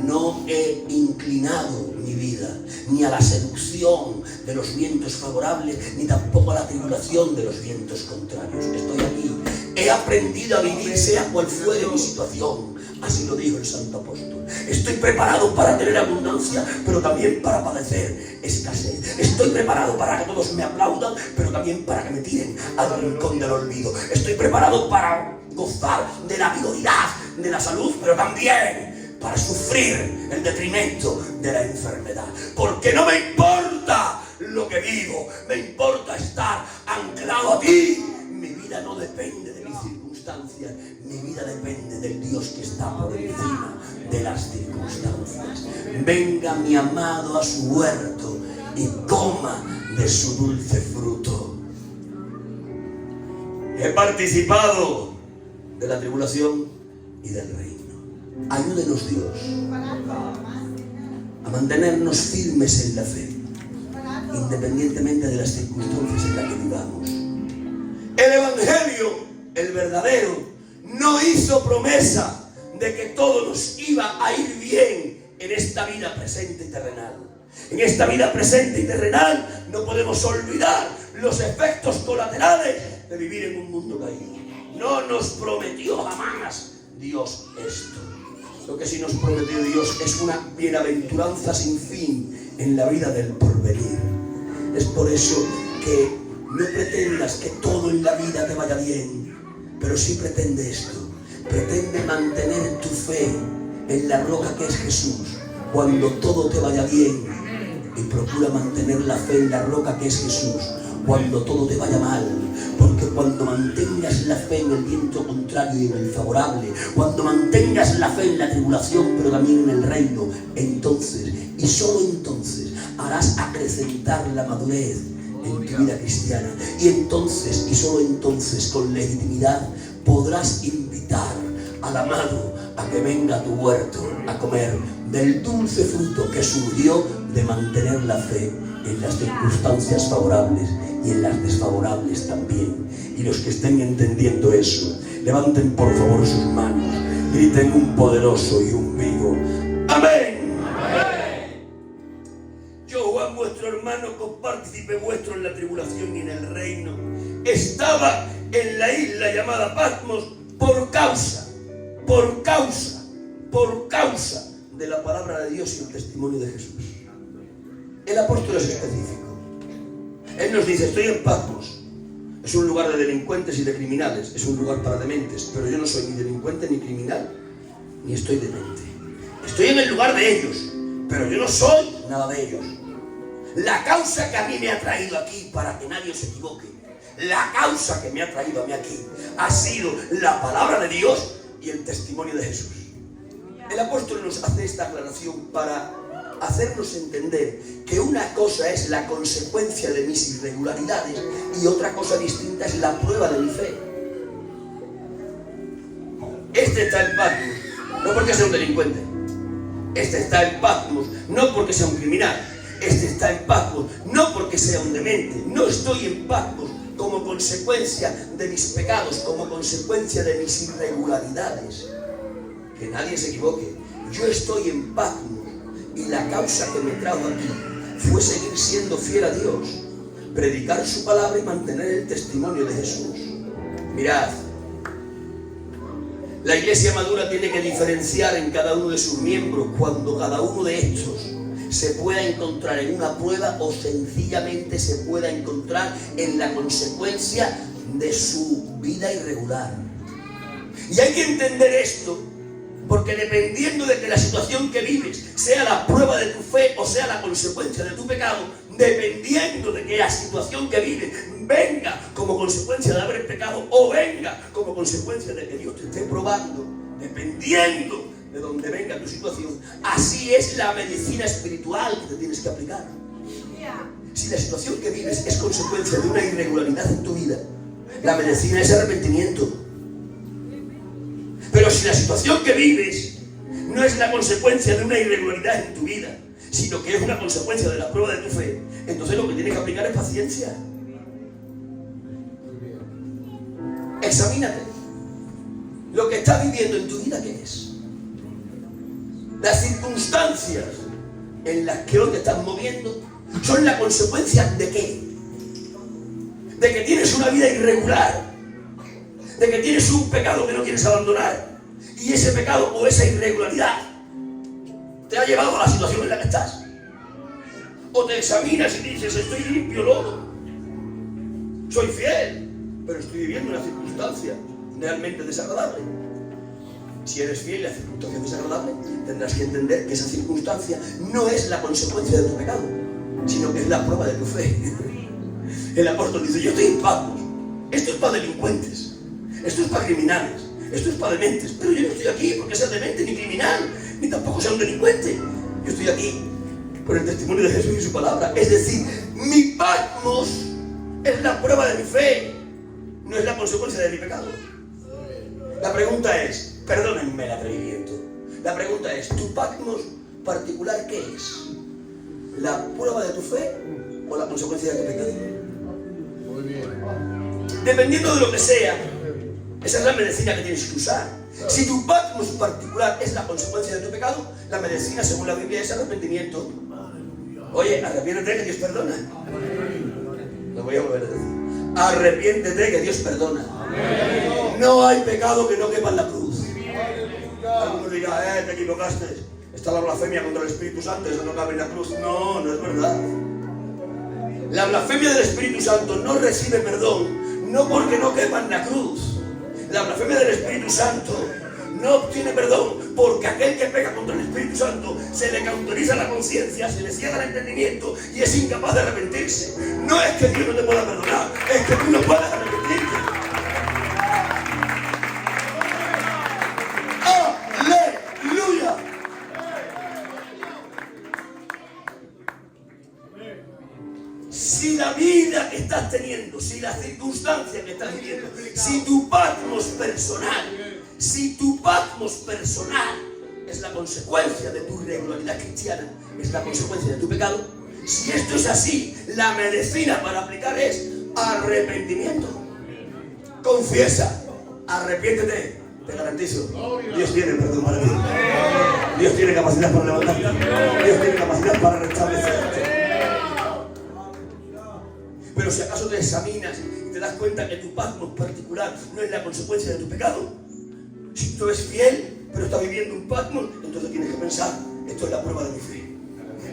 No he inclinado mi vida ni a la seducción de los vientos favorables, ni tampoco a la tribulación de los vientos contrarios. Estoy aquí. He aprendido a vivir sea cual fuere mi situación. Así lo dijo el santo apóstol. Estoy preparado para tener abundancia, pero también para padecer escasez. Estoy preparado para que todos me aplaudan, pero también para que me tiren al rincón del olvido. Estoy preparado para gozar de la vigoridad, de la salud, pero también para sufrir el detrimento de la enfermedad. Porque no me importa lo que vivo, me importa estar anclado a ti. Mi vida no depende de mis circunstancias, mi vida depende del Dios que está por encima de las circunstancias. Venga mi amado a su huerto y coma de su dulce fruto. He participado de la tribulación y del reino. Ayúdenos Dios a mantenernos firmes en la fe, independientemente de las circunstancias en las que vivamos. El Evangelio, el verdadero, no hizo promesa de que todo nos iba a ir bien en esta vida presente y terrenal. En esta vida presente y terrenal no podemos olvidar los efectos colaterales de vivir en un mundo caído. No nos prometió jamás Dios esto. Lo que sí nos prometió Dios es una bienaventuranza sin fin en la vida del porvenir. Es por eso que no pretendas que todo en la vida te vaya bien, pero sí pretende esto. Pretende mantener tu fe en la roca que es Jesús cuando todo te vaya bien, y procura mantener la fe en la roca que es Jesús cuando todo te vaya mal. Porque cuando mantengas la fe en el viento contrario y en el favorable, cuando mantengas la fe en la tribulación pero también en el reino, entonces y solo entonces harás acrecentar la madurez en tu vida cristiana. Y entonces y solo entonces con legitimidad podrás invitar al amado a que venga a tu huerto a comer del dulce fruto que surgió de mantener la fe en las circunstancias favorables y en las desfavorables también. Y los que estén entendiendo eso, levanten por favor sus manos, griten un poderoso y un vivo ¡amén! ¡Amén! Yo, Juan, vuestro hermano, copartícipe vuestro en la tribulación y en el reino, estaba en la isla llamada Patmos por causa de la palabra de Dios y el testimonio de Jesús. El apóstol es específico. Él nos dice: estoy en Patmos, Es un lugar de delincuentes y de criminales, es un lugar para dementes, pero yo no soy ni delincuente ni criminal, ni estoy demente. Estoy en el lugar de ellos, pero yo no soy nada de ellos. La causa que a mí me ha traído aquí, para que nadie se equivoque, la causa que me ha traído a mí aquí ha sido la palabra de Dios y el testimonio de Jesús. El apóstol nos hace esta aclaración para hacernos entender que una cosa es la consecuencia de mis irregularidades y otra cosa distinta es la prueba de mi fe. Este está en Patmos, no porque sea un delincuente. Este está en Patmos, no porque sea un criminal. Este está en Patmos, no porque sea un demente. No estoy en Patmos como consecuencia de mis pecados, como consecuencia de mis irregularidades. Que nadie se equivoque. Yo estoy en Patmos y la causa que me trajo aquí fue seguir siendo fiel a Dios, predicar su palabra y mantener el testimonio de Jesús. Mirad, la iglesia madura tiene que diferenciar en cada uno de sus miembros cuando cada uno de estos se pueda encontrar en una prueba o sencillamente se pueda encontrar en la consecuencia de su vida irregular. Y hay que entender esto, porque dependiendo de que la situación que vives sea la prueba de tu fe o sea la consecuencia de tu pecado, dependiendo de que la situación que vives venga como consecuencia de haber pecado o venga como consecuencia de que Dios te esté probando, dependiendo de donde venga tu situación, así es la medicina espiritual que te tienes que aplicar. Si la situación que vives es consecuencia de una irregularidad en tu vida, la medicina es arrepentimiento. Pero si la situación que vives no es la consecuencia de una irregularidad en tu vida, sino que es una consecuencia de la prueba de tu fe, entonces lo que tienes que aplicar es paciencia. Examínate. Lo que estás viviendo en tu vida, ¿qué es? Las circunstancias en las que hoy te estás moviendo son la consecuencia ¿de qué? De que tienes una vida irregular, de que tienes un pecado que no quieres abandonar, y ese pecado o esa irregularidad te ha llevado a la situación en la que estás. O te examinas y dices, estoy limpio lodo, soy fiel, pero estoy viviendo una circunstancia realmente desagradable. Si eres fiel y la circunstancia es desagradable, tendrás que entender que esa circunstancia no es la consecuencia de tu pecado, sino que es la prueba de tu fe. El apóstol dice, yo estoy en Patmos, esto es para delincuentes, esto es para criminales, esto es para dementes, pero yo no estoy aquí porque sea demente ni criminal, ni tampoco sea un delincuente. Yo estoy aquí por el testimonio de Jesús y su palabra. Es decir, mi Patmos es la prueba de mi fe, no es la consecuencia de mi pecado. La pregunta es, perdónenme el atrevimiento, la pregunta es, ¿tu Patmos particular qué es? ¿La prueba de tu fe o la consecuencia de tu pecado? Muy bien. Dependiendo de lo que sea, esa es la medicina que tienes que usar. Si tu Patmos particular es la consecuencia de tu pecado, la medicina según la Biblia es arrepentimiento. Oye, arrepiéntete que Dios perdona. Lo voy a volver a decir. Arrepiéntete que Dios perdona. No hay pecado que no quepa en la cruz. Algunos dirán, te equivocaste. Está la blasfemia contra el Espíritu Santo, eso no cabe en la cruz. No, no es verdad. La blasfemia del Espíritu Santo no recibe perdón, no porque no quepa en la cruz. La blasfemia del Espíritu Santo no obtiene perdón porque aquel que peca contra el Espíritu Santo se le cauteriza la conciencia, se le ciega el entendimiento y es incapaz de arrepentirse. No es que Dios no te pueda perdonar, es que tú no puedes arrepentirte. ¡Aleluya! Si la vida que estás teniendo, si las circunstancias que estás viviendo, si tu Patmos personal es la consecuencia de tu irregularidad cristiana, es la consecuencia de tu pecado, si esto es así, la medicina para aplicar es arrepentimiento. Confiesa, arrepiéntete, te garantizo, Dios tiene perdón para ti. Dios tiene capacidad para levantarte. Dios tiene capacidad para restablecerte. Pero si acaso te examinas y te das cuenta que tu Patmos particular no es la consecuencia de tu pecado, si tú eres fiel, pero estás viviendo un Patmos, entonces tienes que pensar, esto es la prueba de mi fe.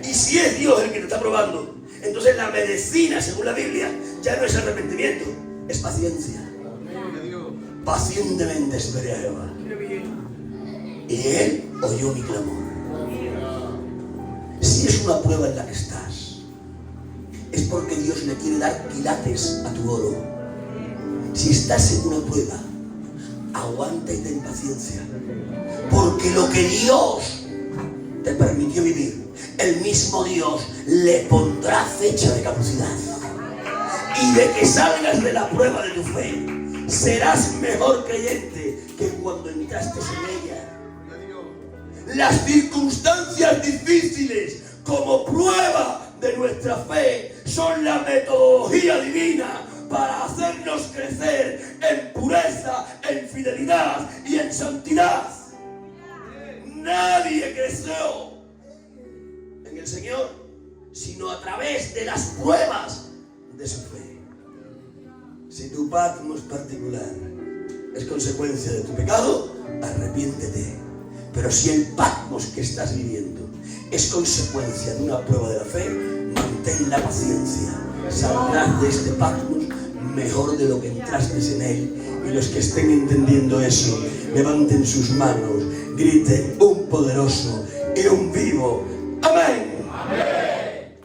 Y si es Dios el que te está probando, entonces la medicina, según la Biblia, ya no es arrepentimiento, es paciencia. Pacientemente esperé a Jehová. Y Él oyó mi clamor. Si es una prueba en la que estás, es porque Dios le quiere dar quilates a tu oro. Si estás en una prueba, aguanta y ten paciencia. Porque lo que Dios te permitió vivir, el mismo Dios le pondrá fecha de caducidad. Y de que salgas de la prueba de tu fe, serás mejor creyente que cuando entraste en ella. Las circunstancias difíciles como prueba de nuestra fe son la metodología divina para hacernos crecer en pureza, en fidelidad y en santidad. Nadie creció en el Señor sino a través de las pruebas de su fe. Si tu Patmos particular es consecuencia de tu pecado, arrepiéntete. Pero si el Patmos que estás viviendo es consecuencia de una prueba de la fe, mantén la paciencia. Saldrás de este Patmos mejor de lo que entraste en él. Y los que estén entendiendo eso, levanten sus manos, griten un poderoso y un vivo amén. Amén.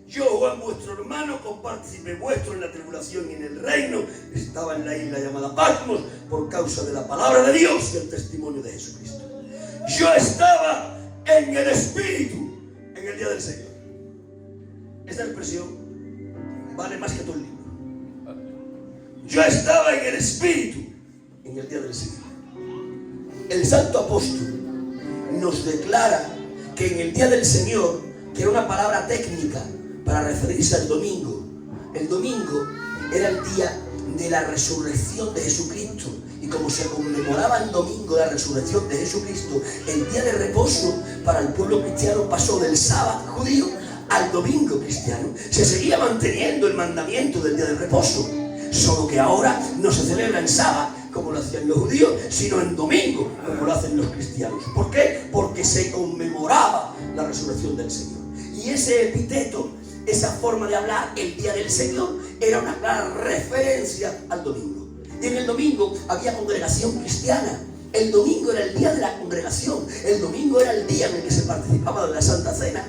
Yo, Juan, vuestro hermano, compartícipe vuestro en la tribulación y en el reino, estaba en la isla llamada Patmos por causa de la palabra de Dios y el testimonio de Jesucristo. Yo estaba en el Espíritu en el día del Señor. Esta expresión vale más que todo el libro. Yo estaba en el Espíritu en el día del Señor. El Santo Apóstol nos declara que en el día del Señor, que era una palabra técnica para referirse al domingo, el domingo era el día de la resurrección de Jesucristo. Y como se conmemoraba el domingo de la resurrección de Jesucristo, el día de reposo para el pueblo cristiano pasó del sábado judío al domingo cristiano. Se seguía manteniendo el mandamiento del día de reposo, solo que ahora no se celebra en sábado como lo hacían los judíos, sino en domingo como lo hacen los cristianos. ¿Por qué? Porque se conmemoraba la resurrección del Señor. Y ese epíteto, esa forma de hablar, el día del Señor, era una clara referencia al domingo. Y en el domingo había congregación cristiana. El domingo era el día de la congregación. El domingo era el día en el que se participaba de la Santa Cena.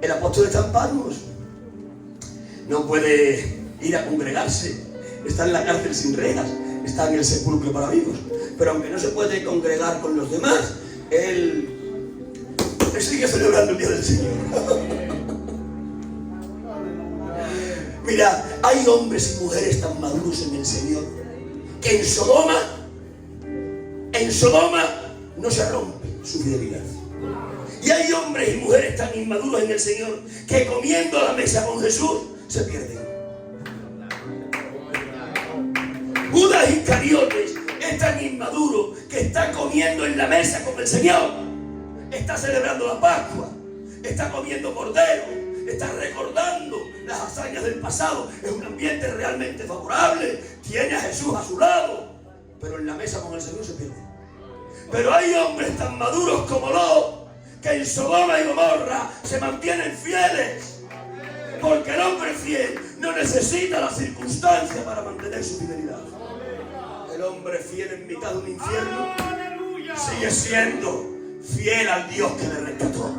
El apóstol está en Patmos. No puede ir a congregarse. Está en la cárcel sin rejas. Está en el sepulcro para vivos. Pero aunque no se puede congregar con los demás, él sigue celebrando el día del Señor. Mira, hay hombres y mujeres tan maduros en el Señor que en Sodoma no se rompe su fidelidad. Y hay hombres y mujeres tan inmaduros en el Señor que comiendo a la mesa con Jesús se pierden. Judas Iscariotes es tan inmaduro que está comiendo en la mesa con el Señor. Está celebrando la Pascua, está comiendo cordero, está recordando las hazañas del pasado. Es un ambiente realmente favorable, tiene a Jesús a su lado, pero en la mesa con el Señor se pierde. Pero hay hombres tan maduros como Lot, que en Sodoma y Gomorra se mantienen fieles, porque el hombre fiel no necesita la circunstancia para mantener su fidelidad. El hombre fiel en mitad de un infierno sigue siendo fiel al Dios que le rescató.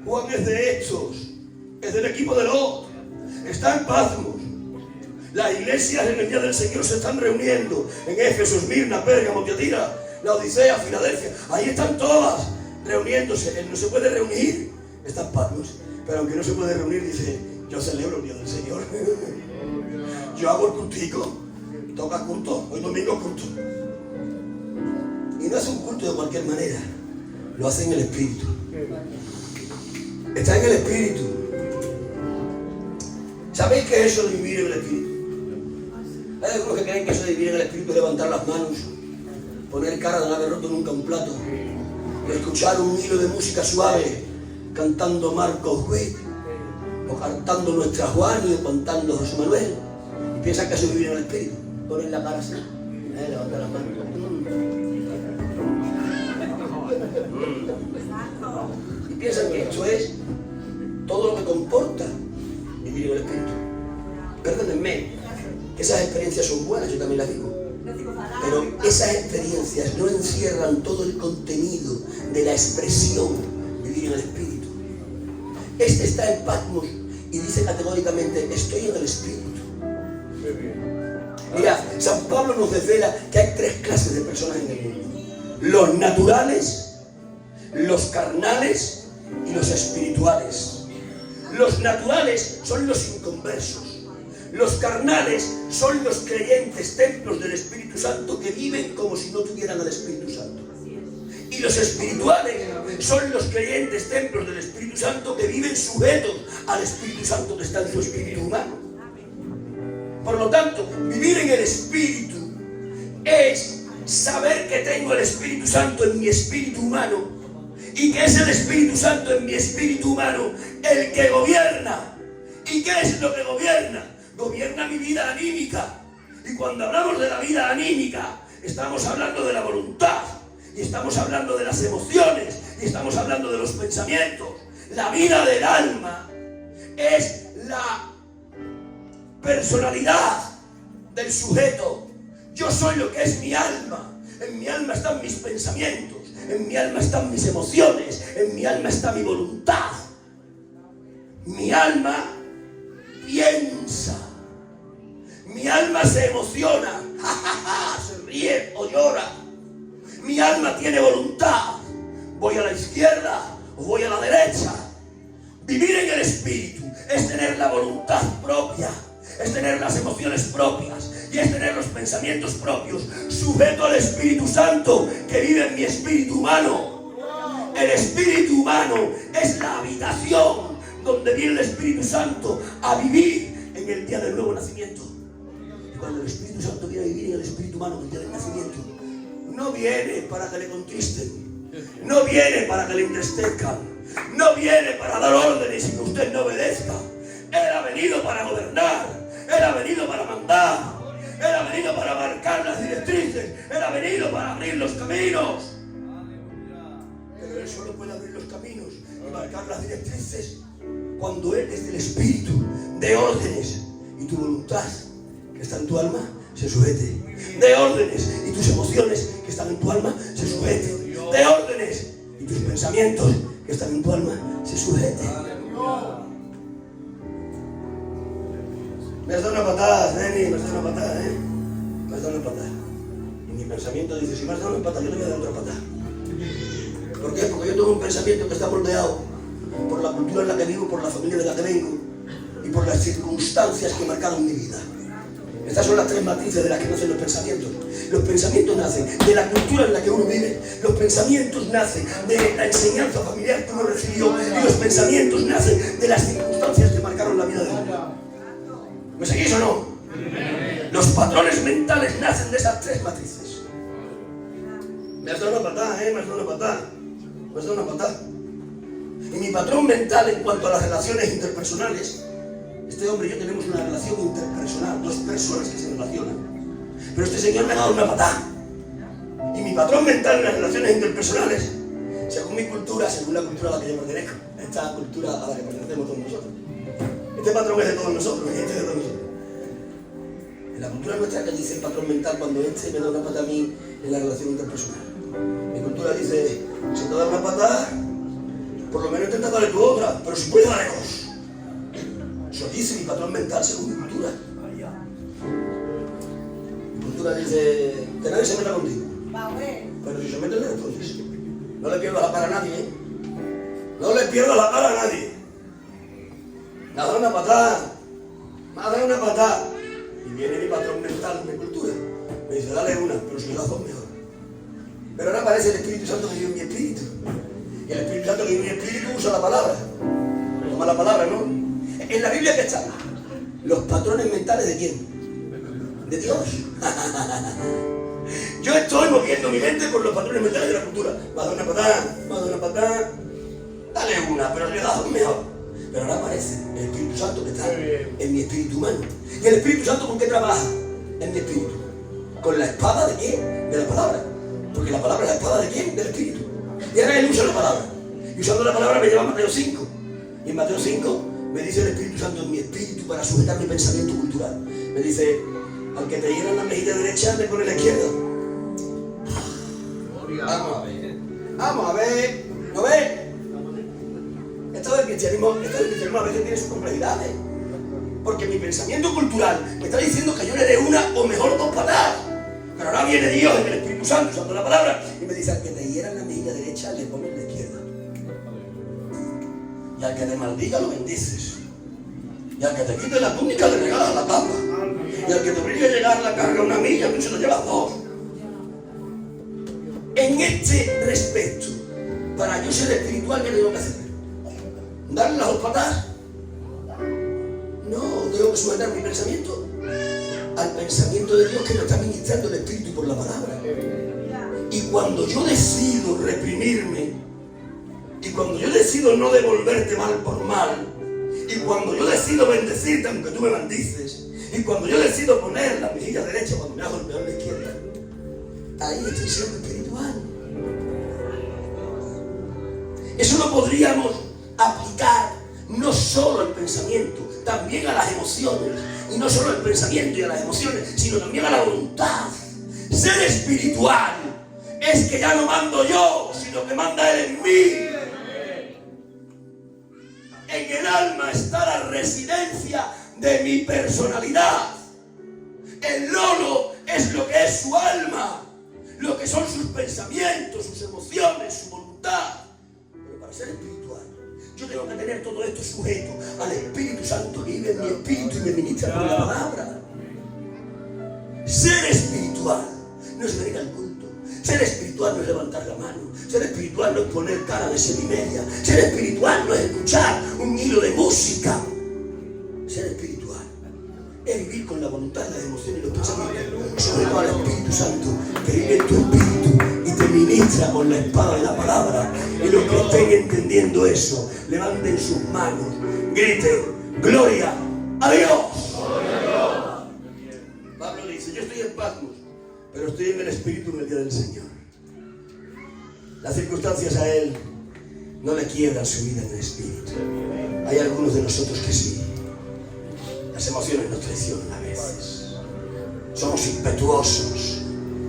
Juan es de Hechos, es del equipo de Lot, está en Patmos. Las iglesias en el día del Señor se están reuniendo en Éfeso, Esmirna, Pérgamo, Tiatira, la Odisea, Filadelfia. Ahí están todas reuniéndose. Él no se puede reunir, está en Patmos, pero aunque no se puede reunir, dice: yo celebro el día del Señor. Yo hago el cultico, toca culto, hoy domingo culto. Y no es un culto de cualquier manera, lo hace en el Espíritu. Está en el Espíritu. ¿Sabéis qué es eso de vivir en el Espíritu? Hay algunos que creen que eso de vivir en el Espíritu es levantar las manos, poner cara de no haber roto nunca un plato, y escuchar un hilo de música suave, cantando Marcos Witt, o cantando Nuestra Juani, o cantando José Manuel, y piensan que eso es vivir en el Espíritu. Ponen la cara así, levantar las manos. Y piensan que esto es todo lo que comporta vivir en el Espíritu. Perdónenme, Esas experiencias son buenas, yo también las digo. Pero esas experiencias no encierran todo el contenido de la expresión vivir en el Espíritu. Este está en Patmos y dice categóricamente, estoy en el Espíritu. Mira, San Pablo nos desvela que hay tres clases de personas en el mundo: los naturales, los carnales y los espirituales. Los naturales son los inconversos. Los carnales son los creyentes, templos del Espíritu Santo, que viven como si no tuvieran el Espíritu Santo. Y los espirituales son los creyentes, templos del Espíritu Santo, que viven sujetos al Espíritu Santo que está en su espíritu humano. Por lo tanto, vivir en el Espíritu es saber que tengo el Espíritu Santo en mi espíritu humano y que es el Espíritu Santo en mi espíritu humano el que gobierna. ¿Y qué es lo que gobierna? Gobierna mi vida anímica. Y cuando hablamos de la vida anímica, estamos hablando de la voluntad, y estamos hablando de las emociones, y estamos hablando de los pensamientos. La vida del alma es la personalidad del sujeto. Yo soy lo que es mi alma. En mi alma están mis pensamientos, en mi alma están mis emociones, en mi alma está mi voluntad. Mi alma piensa, mi alma se emociona, se ríe o llora. Mi alma tiene voluntad. Voy a la izquierda o voy a la derecha. Vivir en el Espíritu es tener la voluntad propia, es tener las emociones propias y es tener los pensamientos propios, sujeto al Espíritu Santo que vive en mi espíritu humano. El espíritu humano es la habitación donde viene el Espíritu Santo a vivir en el día del nuevo nacimiento. Y cuando el Espíritu Santo viene a vivir en el espíritu humano en el día del nacimiento, no viene para que le contristen, no viene para que le entristezcan, no viene para dar órdenes y que usted no obedezca. Él ha venido para gobernar, Él ha venido para mandar, Él ha venido para marcar las directrices, Él ha venido para abrir los caminos. Pero Él solo puede abrir los caminos y marcar las directrices cuando Él es del Espíritu, de órdenes, y tu voluntad que está en tu alma se sujete. De órdenes y tus emociones que están en tu alma se sujeten. De órdenes y tus pensamientos que están en tu alma se sujeten. Me has dado una patada, Neni, me has dado una patada, me has dado una patada. Y mi pensamiento dice, si me has dado una patada, yo te voy a dar otra patada. ¿Por qué? Porque yo tengo un pensamiento que está moldeado por la cultura en la que vivo, por la familia de la que vengo y por las circunstancias que marcaron mi vida. Estas son las tres matrices de las que nacen los pensamientos. Los pensamientos nacen de la cultura en la que uno vive, los pensamientos nacen de la enseñanza familiar que uno recibió y los pensamientos nacen de las circunstancias que marcaron la vida de uno. ¿Me seguís o no? Los patrones mentales nacen de esas tres matrices. Me has dado una patada, me has dado una patada. Me has dado una patada. Y mi patrón mental en cuanto a las relaciones interpersonales, este hombre y yo tenemos una relación interpersonal, dos personas que se relacionan. Pero este señor me ha dado una patada. Y mi patrón mental en las relaciones interpersonales, según mi cultura, según la cultura a la que yo pertenezco, esta cultura a la que pertenecemos todos nosotros. Este patrón es de todos nosotros, y este es de todos nosotros. En la cultura nuestra que dice el patrón mental cuando este me da una patada a mí en la relación interpersonal. Mi cultura dice, si te da una patada, por lo menos intenta darle tu otra, pero si puedes darle dos. Eso dice mi patrón mental según mi cultura. Mi cultura dice que nadie se meta contigo. Pero si se mete, le respondes. No le pierdas la cara a nadie, No le pierdas la cara a nadie. Me ha dado una patada. Me ha dado una patada. Y viene mi patrón mental, mi cultura. Me dice, dale una, pero si le das dos, mejor. Pero ahora aparece el Espíritu Santo que vive en mi espíritu. Y el Espíritu Santo que vive en mi espíritu usa la palabra. Toma la palabra, ¿no? En la Biblia, ¿qué está? ¿Los patrones mentales de quién? De Dios. Yo estoy moviendo mi mente por los patrones mentales de la cultura. Me ha dado una patada, me ha dado una patada. Dale una, pero si le das dos, mejor. Pero ahora aparece el Espíritu Santo que está en mi espíritu humano. ¿Y el Espíritu Santo con qué trabaja? En mi espíritu. ¿Con la espada de quién? De la palabra. Porque la palabra es la espada de quién? Del espíritu. Y ahora él usa la palabra. Y usando la palabra me lleva a Mateo 5. Y en Mateo 5 me dice el Espíritu Santo en mi espíritu para sujetar mi pensamiento cultural. Me dice, Al que te hiera la mejilla derecha, le pone la izquierda. Vamos a ver. Vamos a ver. ¿No ves? Esto del cristianismo a veces tiene sus complejidades. Porque mi pensamiento cultural me está diciendo que yo le dé una o mejor dos patadas. Pero ahora viene Dios en el Espíritu Santo usando la palabra y me dice: al que te hiera la mejilla derecha, le pones la izquierda. Y al que te maldiga, lo bendices. Y al que te quite la túnica, le regalas la capa. Y al que te obligue a llegar la carga una milla, tú se lo llevas dos. En este respecto, para yo ser espiritual, ¿qué tengo que hacer? ¿Darle las dos patas? No, tengo que sujetar mi pensamiento al pensamiento de Dios que nos está ministrando el Espíritu por la palabra. Y cuando yo decido reprimirme, y cuando yo decido no devolverte mal por mal, y cuando yo decido bendecirte aunque tú me maldices, y cuando yo decido poner la mejilla derecha cuando me has golpeado la izquierda, ahí estoy siendo espiritual. Eso lo podríamos aplicar no solo al pensamiento, también a las emociones. Y no solo al pensamiento y a las emociones, sino también a la voluntad. Ser espiritual es que ya no mando yo, sino que manda Él en mí. En el alma está la residencia de mi personalidad. El lolo es lo que es su alma, lo que son sus pensamientos, sus emociones, su voluntad. Pero para ser espiritual, yo tengo que tener todo esto sujeto al Espíritu Santo que vive en mi espíritu y me ministra por la palabra. Ser espiritual no es venir al culto. Ser espiritual no es levantar la mano. Ser espiritual no es poner cara de semimedia. Ser espiritual no es escuchar un hilo de música. Ser espiritual es vivir con la voluntad, las emociones y los pensamientos sobre todo al Espíritu Santo que vive en tu espíritu y te ministra con la espada de la palabra. Y los que estén entendiendo eso, levanten sus manos, griten: ¡Gloria a Dios! Pablo dice: yo estoy en Patmos, pero estoy en el Espíritu en el día del Señor. Las circunstancias a él no le quiebran su vida en el Espíritu. Hay algunos de nosotros que sí. Las emociones nos traicionan a veces. Somos impetuosos,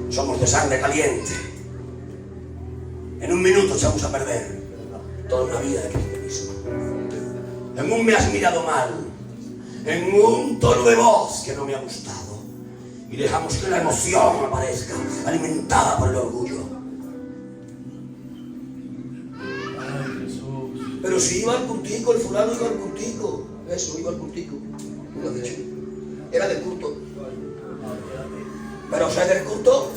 somos de sangre caliente. En un minuto echamos a perder toda una vida de cristianismo. En un me has mirado mal, en un tono de voz que no me ha gustado. Y dejamos que la emoción aparezca, alimentada por el orgullo. Pero si iba al cultico, el fulano iba al cultico. Eso, iba al cultico. ¿No lo has dicho? Era del culto. Pero ser del culto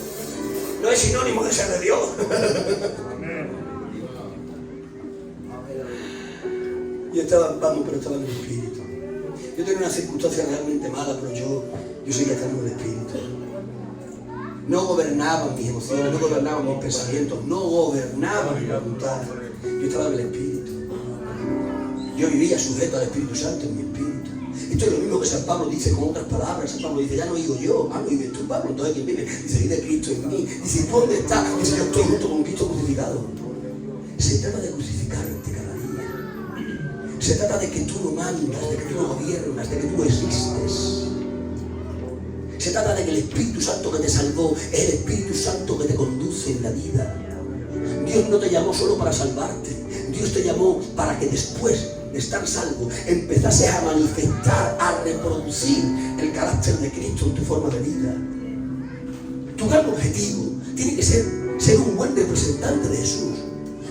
no es sinónimo de ser de Dios. Yo estaba en Pablo, pero estaba en el Espíritu. Yo tenía una circunstancia realmente mala, pero yo seguía estando en el Espíritu. No gobernaban mis emociones, no gobernaban mis pensamientos, no gobernaban mi voluntad. Yo estaba en el Espíritu. Yo vivía sujeto al Espíritu Santo en mi espíritu. Esto es lo mismo que San Pablo dice con otras palabras. San Pablo dice: ya no vivo yo, no vives tú, Pablo. Entonces, ¿quién vive? Dice: vive Cristo en mí. Dice: ¿tú dónde estás? Dice: yo estoy junto con Cristo crucificado. Se trata de crucificarte cada día. Se trata de que tú no mandas, de que tú no gobiernas, de que tú existes. Se trata de que el Espíritu Santo que te salvó es el Espíritu Santo que te conduce en la vida. Dios no te llamó solo para salvarte. Dios te llamó para que después de estar salvo empezases a manifestar, a reproducir el carácter de Cristo en tu forma de vida. Tu gran objetivo tiene que ser un buen representante de Jesús.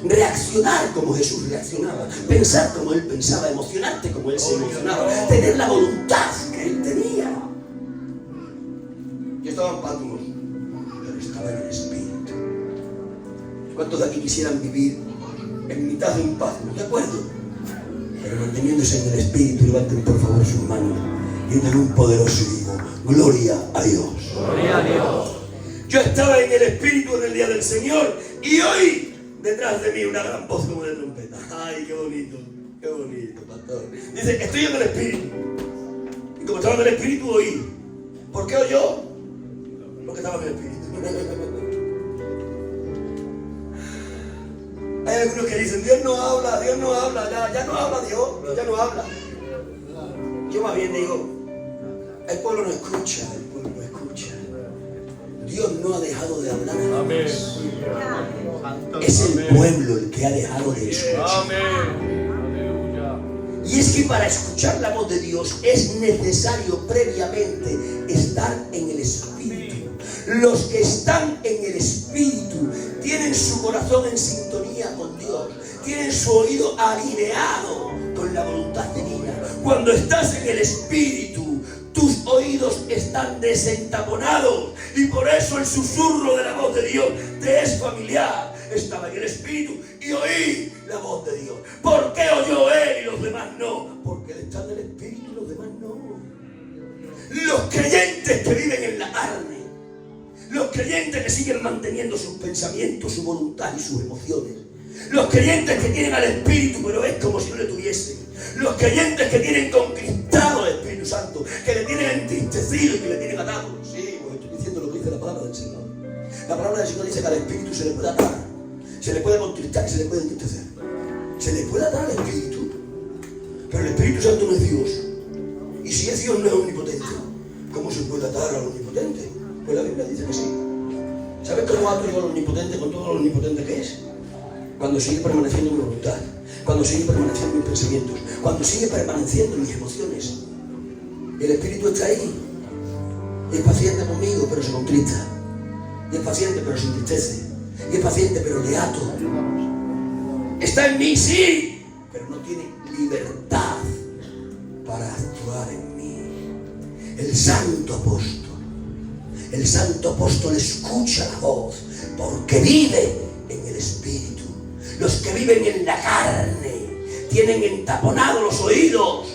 Reaccionar como Jesús reaccionaba, pensar como Él pensaba, emocionarte como Él se emocionaba, tener la voluntad que Él tenía. Yo estaba en Patmos, pero estaba en el Espíritu. ¿Cuántos de aquí quisieran vivir en mitad de un Patmos? ¿De acuerdo? Pero manteniéndose en el Espíritu, levanten por favor sus manos y den un poderoso y digo: gloria a Dios. Gloria a Dios. Yo estaba en el Espíritu en el día del Señor y oí detrás de mí una gran voz como de trompeta. Ay, qué bonito, pastor. Dice: estoy en el Espíritu. Y como estaba en el Espíritu, oí. ¿Por qué oyó? Porque estaba en el Espíritu. Hay algunos que dicen: Dios no habla, ya no habla Dios, ya no habla. Yo más bien digo: el pueblo no escucha, el pueblo no escucha. Dios no ha dejado de hablar. Amén. Es el pueblo el que ha dejado de escuchar. Amén. Aleluya. Y es que para escuchar la voz de Dios es necesario previamente estar en el Espíritu. Los que están en el Espíritu tienen su corazón en sintonía con Dios, tienen su oído alineado con la voluntad divina. Cuando estás en el Espíritu, tus oídos están desentaponados y por eso el susurro de la voz de Dios te es familiar. Estaba en el Espíritu y oí la voz de Dios. ¿Por qué oyó él y los demás no? Porque él está en el Espíritu y los demás no. Los creyentes que viven en la carne, los creyentes que siguen manteniendo sus pensamientos, su voluntad y sus emociones, los creyentes que tienen al Espíritu pero es como si no le tuviesen, los creyentes que tienen conquistado el Espíritu Santo, que le tienen entristecido y que le tienen atado. Sí, pues estoy diciendo lo que dice la palabra del Señor. La palabra del Señor dice que al Espíritu se le puede atar, se le puede contristar y se le puede entristecer. Se le puede atar al Espíritu, pero el Espíritu Santo no es Dios. Y si es Dios no es omnipotente, ¿cómo se puede atar al omnipotente? Pues la Biblia dice que sí. ¿Sabes cómo ato yo al omnipotente con todo lo omnipotente que es? Cuando sigue permaneciendo mi voluntad, cuando sigue permaneciendo mis pensamientos, cuando sigue permaneciendo mis emociones. El Espíritu está ahí. Es paciente conmigo, pero se contrista. Y es paciente, pero se entristece. Y es paciente, pero le ato. Está en mí, sí, pero no tiene libertad para actuar en mí. El santo apóstol escucha la voz porque vive en el Espíritu. Los que viven en la carne tienen entaponados los oídos,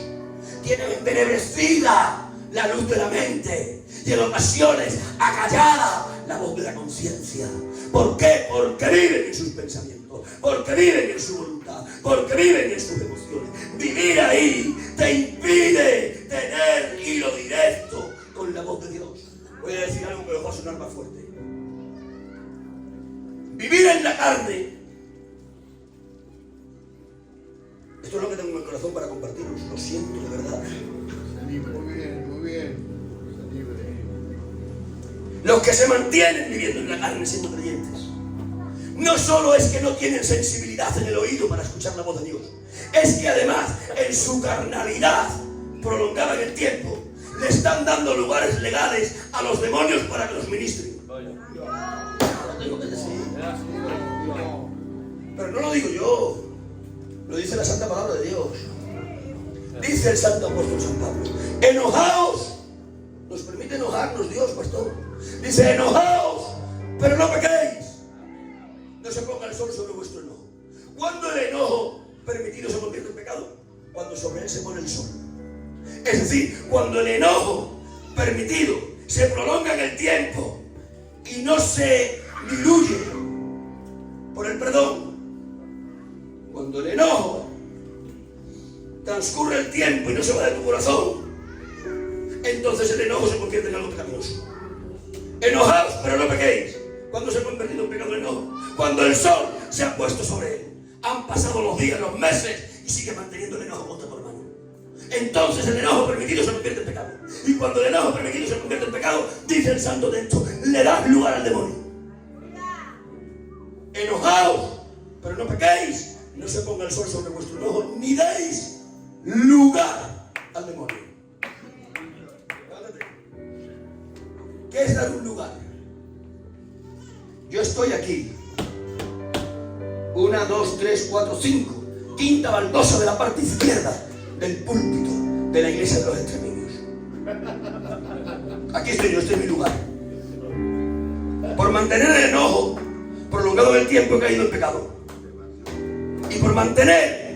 tienen entenebrecida la luz de la mente y en ocasiones acallada la voz de la conciencia. ¿Por qué? Porque viven en sus pensamientos, porque viven en su voluntad, porque viven en sus emociones. Vivir ahí te impide tener hilo directo con la voz de Dios. Voy a decir algo que lo va a sonar más fuerte. Vivir en la carne. Esto es lo que tengo en el corazón para compartiros. Lo siento de verdad. Muy bien, muy bien. Libre. Los que se mantienen viviendo en la carne siendo creyentes, no solo es que no tienen sensibilidad en el oído para escuchar la voz de Dios, es que además en su carnalidad prolongada en el tiempo le están dando lugares legales a los demonios para que los ministren. Lo tengo que decir. Pero no lo digo yo, lo dice la santa palabra de Dios. Dice el santo apóstol San Pablo: enojaos. Nos permite enojarnos Dios, pastor. Dice: enojaos, pero no pequéis. No se ponga el sol sobre vuestro enojo. ¿Cuándo el enojo permitido se convierte en pecado? Cuando sobre él se pone el sol. Es decir, cuando el enojo permitido se prolonga en el tiempo y no se diluye por el perdón. Cuando el enojo transcurre el tiempo y no se va de tu corazón, entonces el enojo se convierte en algo pecaminoso. Enojaos, pero no pequéis. ¿Cuándo se ha convertido en pecado el enojo? Cuando el sol se ha puesto sobre él. Han pasado los días, los meses y sigue manteniendo el enojo contra tu hermano. Entonces el enojo permitido se convierte en pecado. Y cuando el enojo permitido se convierte en pecado, dice el santo texto, le das lugar al demonio. Enojaos, pero no pequéis. No se ponga el sol sobre vuestro enojo, ni deis lugar al demonio. ¿Qué es dar un lugar? Yo estoy aquí. 1, 2, 3, 4, 5. Quinta baldosa de la parte izquierda del púlpito de la iglesia de los extremios. Aquí estoy yo, este es mi lugar. Por mantener el enojo prolongado en el tiempo he caído en pecado. Y por mantener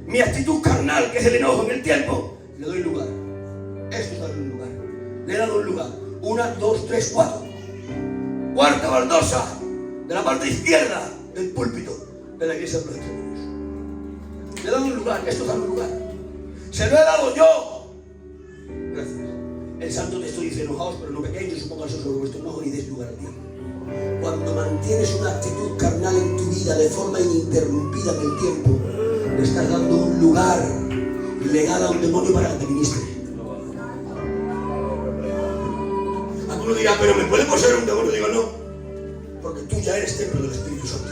mi actitud carnal, que es el enojo en el tiempo, le doy lugar. Esto es darle un lugar. Le he dado un lugar. 1, 2, 3, 4. Cuarta baldosa de la parte izquierda del púlpito de la iglesia de los extremios. Le he dado un lugar. Esto es dar un lugar. Se lo he dado yo. Gracias. El santo texto dice: enojaos, pero no pequéis, no supongas sobre vuestro enojo ni deis lugar al diablo. Cuando mantienes una actitud carnal en tu vida de forma ininterrumpida en el tiempo, le estás dando un lugar legal a un demonio para que te ministre. Alguno dirá, pero ¿me puede poseer un demonio? Digo, no, porque tú ya eres templo del Espíritu Santo.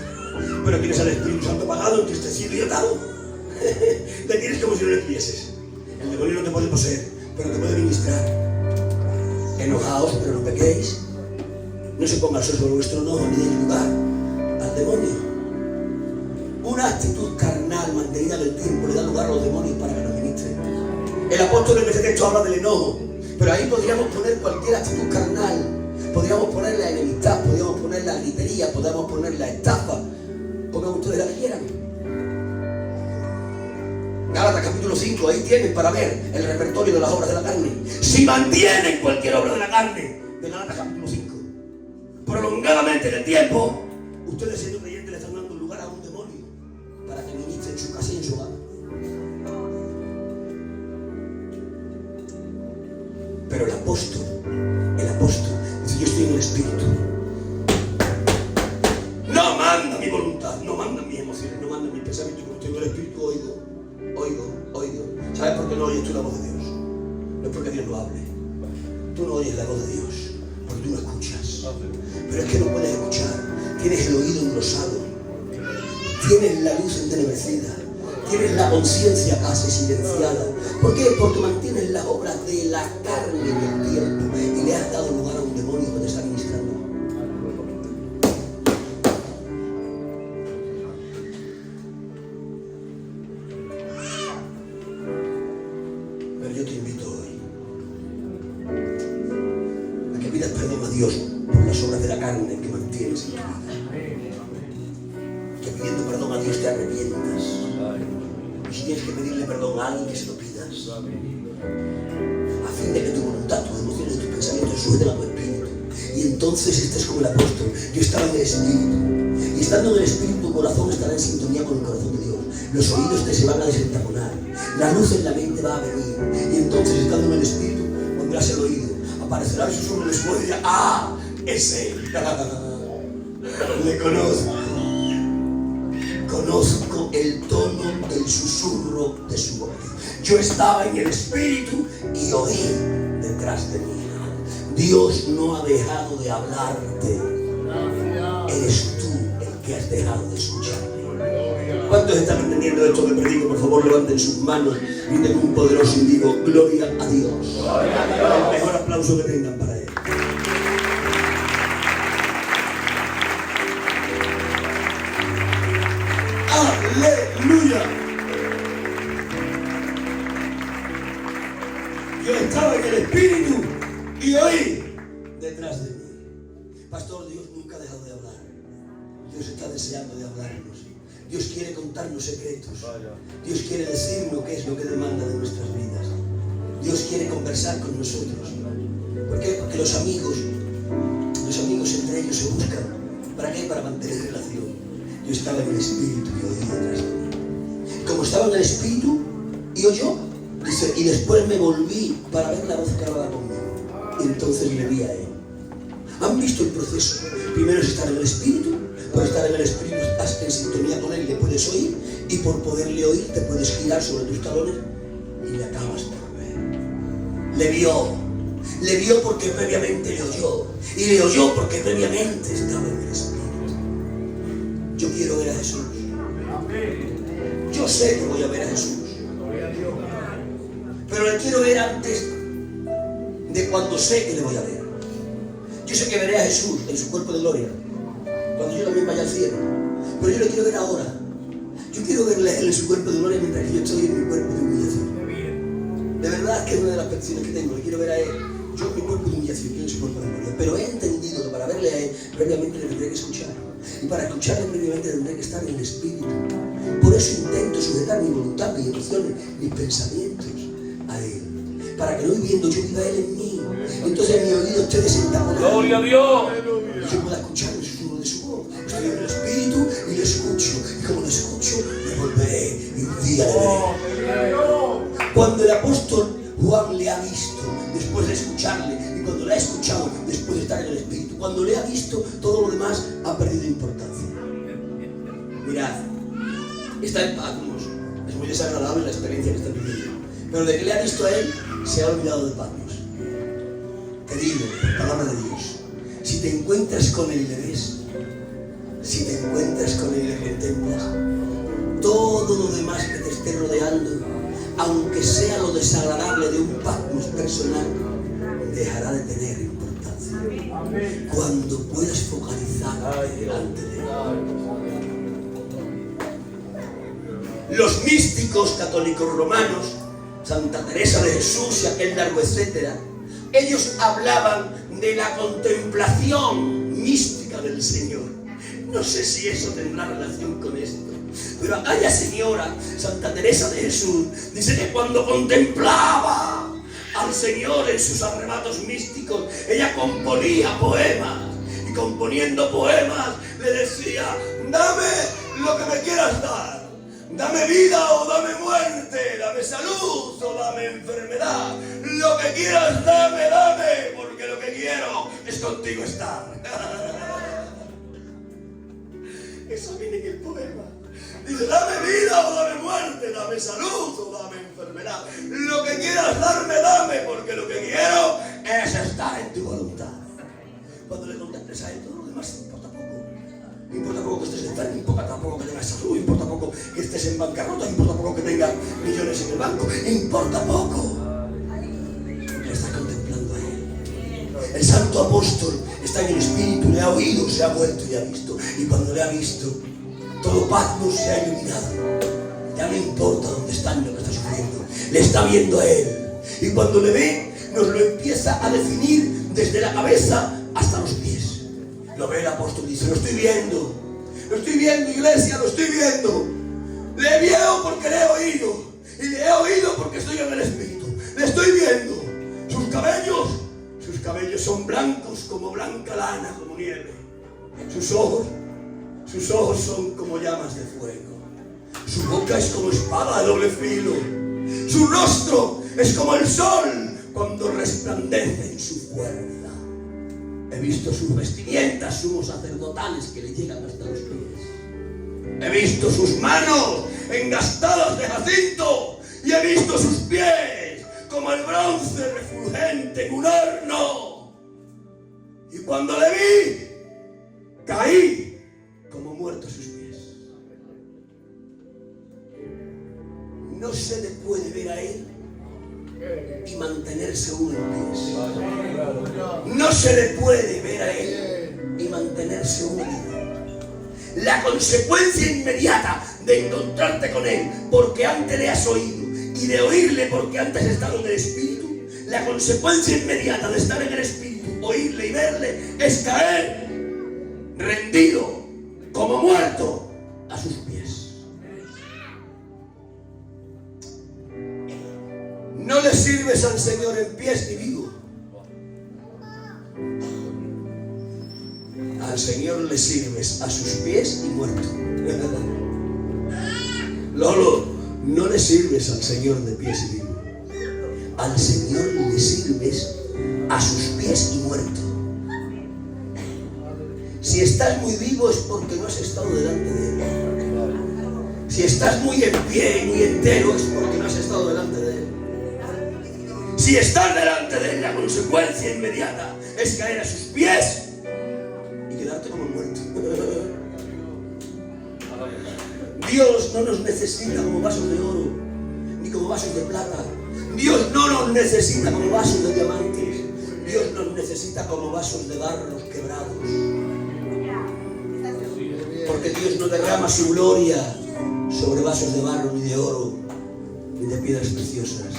Pero tienes al Espíritu Santo apagado, entristecido y atado. Le tienes como si no le tuvieses. El demonio no te puede poseer, pero te puede ministrar. Enojaos, pero no pequéis. No se ponga el sol sobre vuestro enojo ni deis lugar al demonio. Una actitud carnal mantenida en el tiempo le da lugar a los demonios para que nos ministren. El apóstol en este texto habla del enojo, pero ahí podríamos poner cualquier actitud carnal. Podríamos poner la enemistad, podríamos poner la gritería, podríamos poner la estafa. Pongan ustedes la que quieran. Gálatas capítulo 5, ahí tienen para ver el repertorio de las obras de la carne. Si mantienen cualquier obra de la carne, de Gálatas capítulo 5, prolongadamente en el tiempo, ustedes siendo creyentes le están dando lugar a un demonio para que ministre en su casa y en su hogar. Pero el apóstol, dice, yo estoy en el Espíritu. No manda mi voluntad, no manda mis emociones, no manda mis pensamientos. Como estoy en el Espíritu, oigo. ¿Sabes por qué no oyes tú la voz de Dios? No es porque Dios no hable. Tú no oyes la voz de Dios, porque tú no escuchas. Pero es que no puedes escuchar. Tienes el oído engrosado. Tienes la luz entenebrecida. Tienes la conciencia casi silenciada. ¿Por qué? Porque mantienes las obras de la carne en el tiempo y le has dado lugar a un demonio que te está ministrando. Pero yo te invito hoy a que pidas perdón a Dios por las obras de la carne que mantienes en tu vida. Que pidiendo perdón a Dios te arrepientas. Y si tienes que pedirle perdón a alguien, que se lo pidas. A fin de que tu voluntad, tus emociones, tus pensamientos suelten a tu espíritu. Y entonces estés como el apóstol. Yo estaba en el Espíritu. Y estando en el Espíritu, tu corazón estará en sintonía con el corazón de Dios. Los oídos te se van a desentaponar. La luz en la mente va a venir. Y entonces, estando en el Espíritu, pondrás el oído. Aparecerá el susurro de su voz y dirá, ¡ah! Es él. Le conozco. Conozco el tono del susurro de su voz. Yo estaba en el Espíritu y oí detrás de mí. Dios no ha dejado de hablarte. Eres tú el que has dejado de escucharme. ¿Cuántos están entendiendo esto que predico? Por favor, levanten sus manos y den un poderoso y digo, gloria a Dios. El mejor aplauso que tengan para él. ¡Aleluya! Yo estaba en el Espíritu y oí detrás de mí. Pastor, Dios nunca ha dejado de hablar. Dios está deseando de hablarnos. Dios quiere contarnos secretos. Dios quiere decirnos qué es lo que demanda de nuestras vidas. Dios quiere conversar con nosotros. ¿Por qué? Porque los amigos entre ellos se buscan. ¿Para qué? Para mantener relación. Yo estaba en el Espíritu y oí detrás de mí. Como estaba en el Espíritu y oyó, dice, y después me volví para ver la voz que hablaba conmigo. Y entonces le vi a él. ¿Han visto el proceso? Primero es estar en el Espíritu. Por estar en el Espíritu estás en sintonía con él, le puedes oír. Y por poderle oír te puedes girar sobre tus talones y le acabas por ver. Le vio porque previamente le oyó. Y le oyó porque previamente estaba en el Espíritu. Yo quiero ver a Jesús. Yo sé que voy a ver a Jesús. Pero le quiero ver antes de cuando sé que le voy a ver. Yo sé que veré a Jesús en su cuerpo de gloria cuando yo también vaya al cielo. Pero yo le quiero ver ahora. Yo quiero verle a él en su cuerpo de gloria mientras que yo estoy en mi cuerpo de humillación. De verdad que es una de las peticiones que tengo. Le quiero ver a él. Yo en mi cuerpo de humillación, yo en su cuerpo de gloria. Pero he entendido que para verle a él, previamente le tendré que escuchar. Y para escucharle previamente tendré que estar en el Espíritu. Por eso intento sujetar mi voluntad, mis emociones, mis pensamientos a él. Para que no viviendo yo viva él en mí. Entonces mi oído esté desentaponado. ¡Gloria a Dios! Y yo pueda escuchar el susurro de su voz. Estoy en el Espíritu y lo escucho. Y como lo escucho, me volveré y un día le veré. Cuando el apóstol Juan le ha visto, después de escucharle, y cuando le ha escuchado, después de estar en el Espíritu, cuando le ha visto, todo lo demás ha perdido importancia. Mirad, está en Patmos. Es muy desagradable la experiencia que está viviendo. Pero de que le ha visto a él, se ha olvidado de Patmos. te digo, palabra de Dios, si te encuentras con Él y le ves, si te encuentras con Él y le contemplas, todo lo demás que te esté rodeando, aunque sea lo desagradable de un Patmos personal, dejará de tener importancia. Cuando puedas focalizar delante de Él. Los místicos católicos romanos, Santa Teresa de Jesús y aquel largo etcétera, ellos hablaban de la contemplación mística del Señor. No sé si eso tendrá relación con esto, pero aquella señora, Santa Teresa de Jesús, dice que cuando contemplaba al Señor en sus arrebatos místicos, ella componía poemas, y componiendo poemas le decía: dame lo que me quieras dar, dame vida o dame muerte, dame salud o dame enfermedad, lo que quieras dame, porque lo que quiero es contigo estar. Eso viene en el poema. Dice: dame vida o dame muerte, dame salud o dame enfermedad, lo que quieras darme, porque lo que quiero es estar en tu voluntad. Cuando le contemples a Él, todo lo demás importa poco. Importa poco que estés enfermo, importa poco que tengas salud, importa poco que estés en bancarrota, importa poco que tengas millones en el banco, importa poco. Porque estás contemplando a Él. El santo apóstol está en el espíritu, le ha oído, se ha vuelto y ha visto. Y cuando le ha visto, todo Patmos se ha iluminado. Ya no importa dónde está ni lo que está sufriendo, le está viendo a Él. Y cuando le ve, nos lo empieza a definir desde la cabeza hasta los pies. Lo ve el apóstol, dice: lo estoy viendo, iglesia, lo estoy viendo. Le veo porque le he oído, y le he oído porque estoy en el espíritu. Le estoy viendo. Sus cabellos son blancos como blanca lana, como nieve. Sus ojos son como llamas de fuego. Su boca es como espada de doble filo. Su rostro es como el sol cuando resplandece en su fuerza. He visto sus vestimentas sumos sacerdotales que le llegan hasta los pies. He visto sus manos engastadas de jacinto y he visto sus pies como el bronce refulgente en un horno. Y cuando le vi, caí como muerto a sus pies. No se le puede ver a Él y mantenerse uno en pies. No se le puede ver a Él y mantenerse unido. La consecuencia inmediata de encontrarte con Él porque antes le has oído y de oírle porque antes has estado en el espíritu, la consecuencia inmediata de estar en el espíritu, oírle y verle, es caer rendido como muerto a sus pies. No le sirves al Señor en pies ni vivo. Al Señor le sirves a sus pies y muerto. Lolo, no le sirves al Señor de pies y vivo. Al Señor le sirves a sus pies y muerto. Si estás muy vivo es porque no has estado delante de Él. Si estás muy en pie y muy entero es porque no has estado delante de Él. Si estás delante de Él, la consecuencia inmediata es caer a sus pies y quedarte como muerto. Dios no nos necesita como vasos de oro, ni como vasos de plata. Dios no nos necesita como vasos de diamantes. Dios nos necesita como vasos de barro quebrados. Porque Dios no derrama su gloria sobre vasos de barro, ni de oro, ni de piedras preciosas.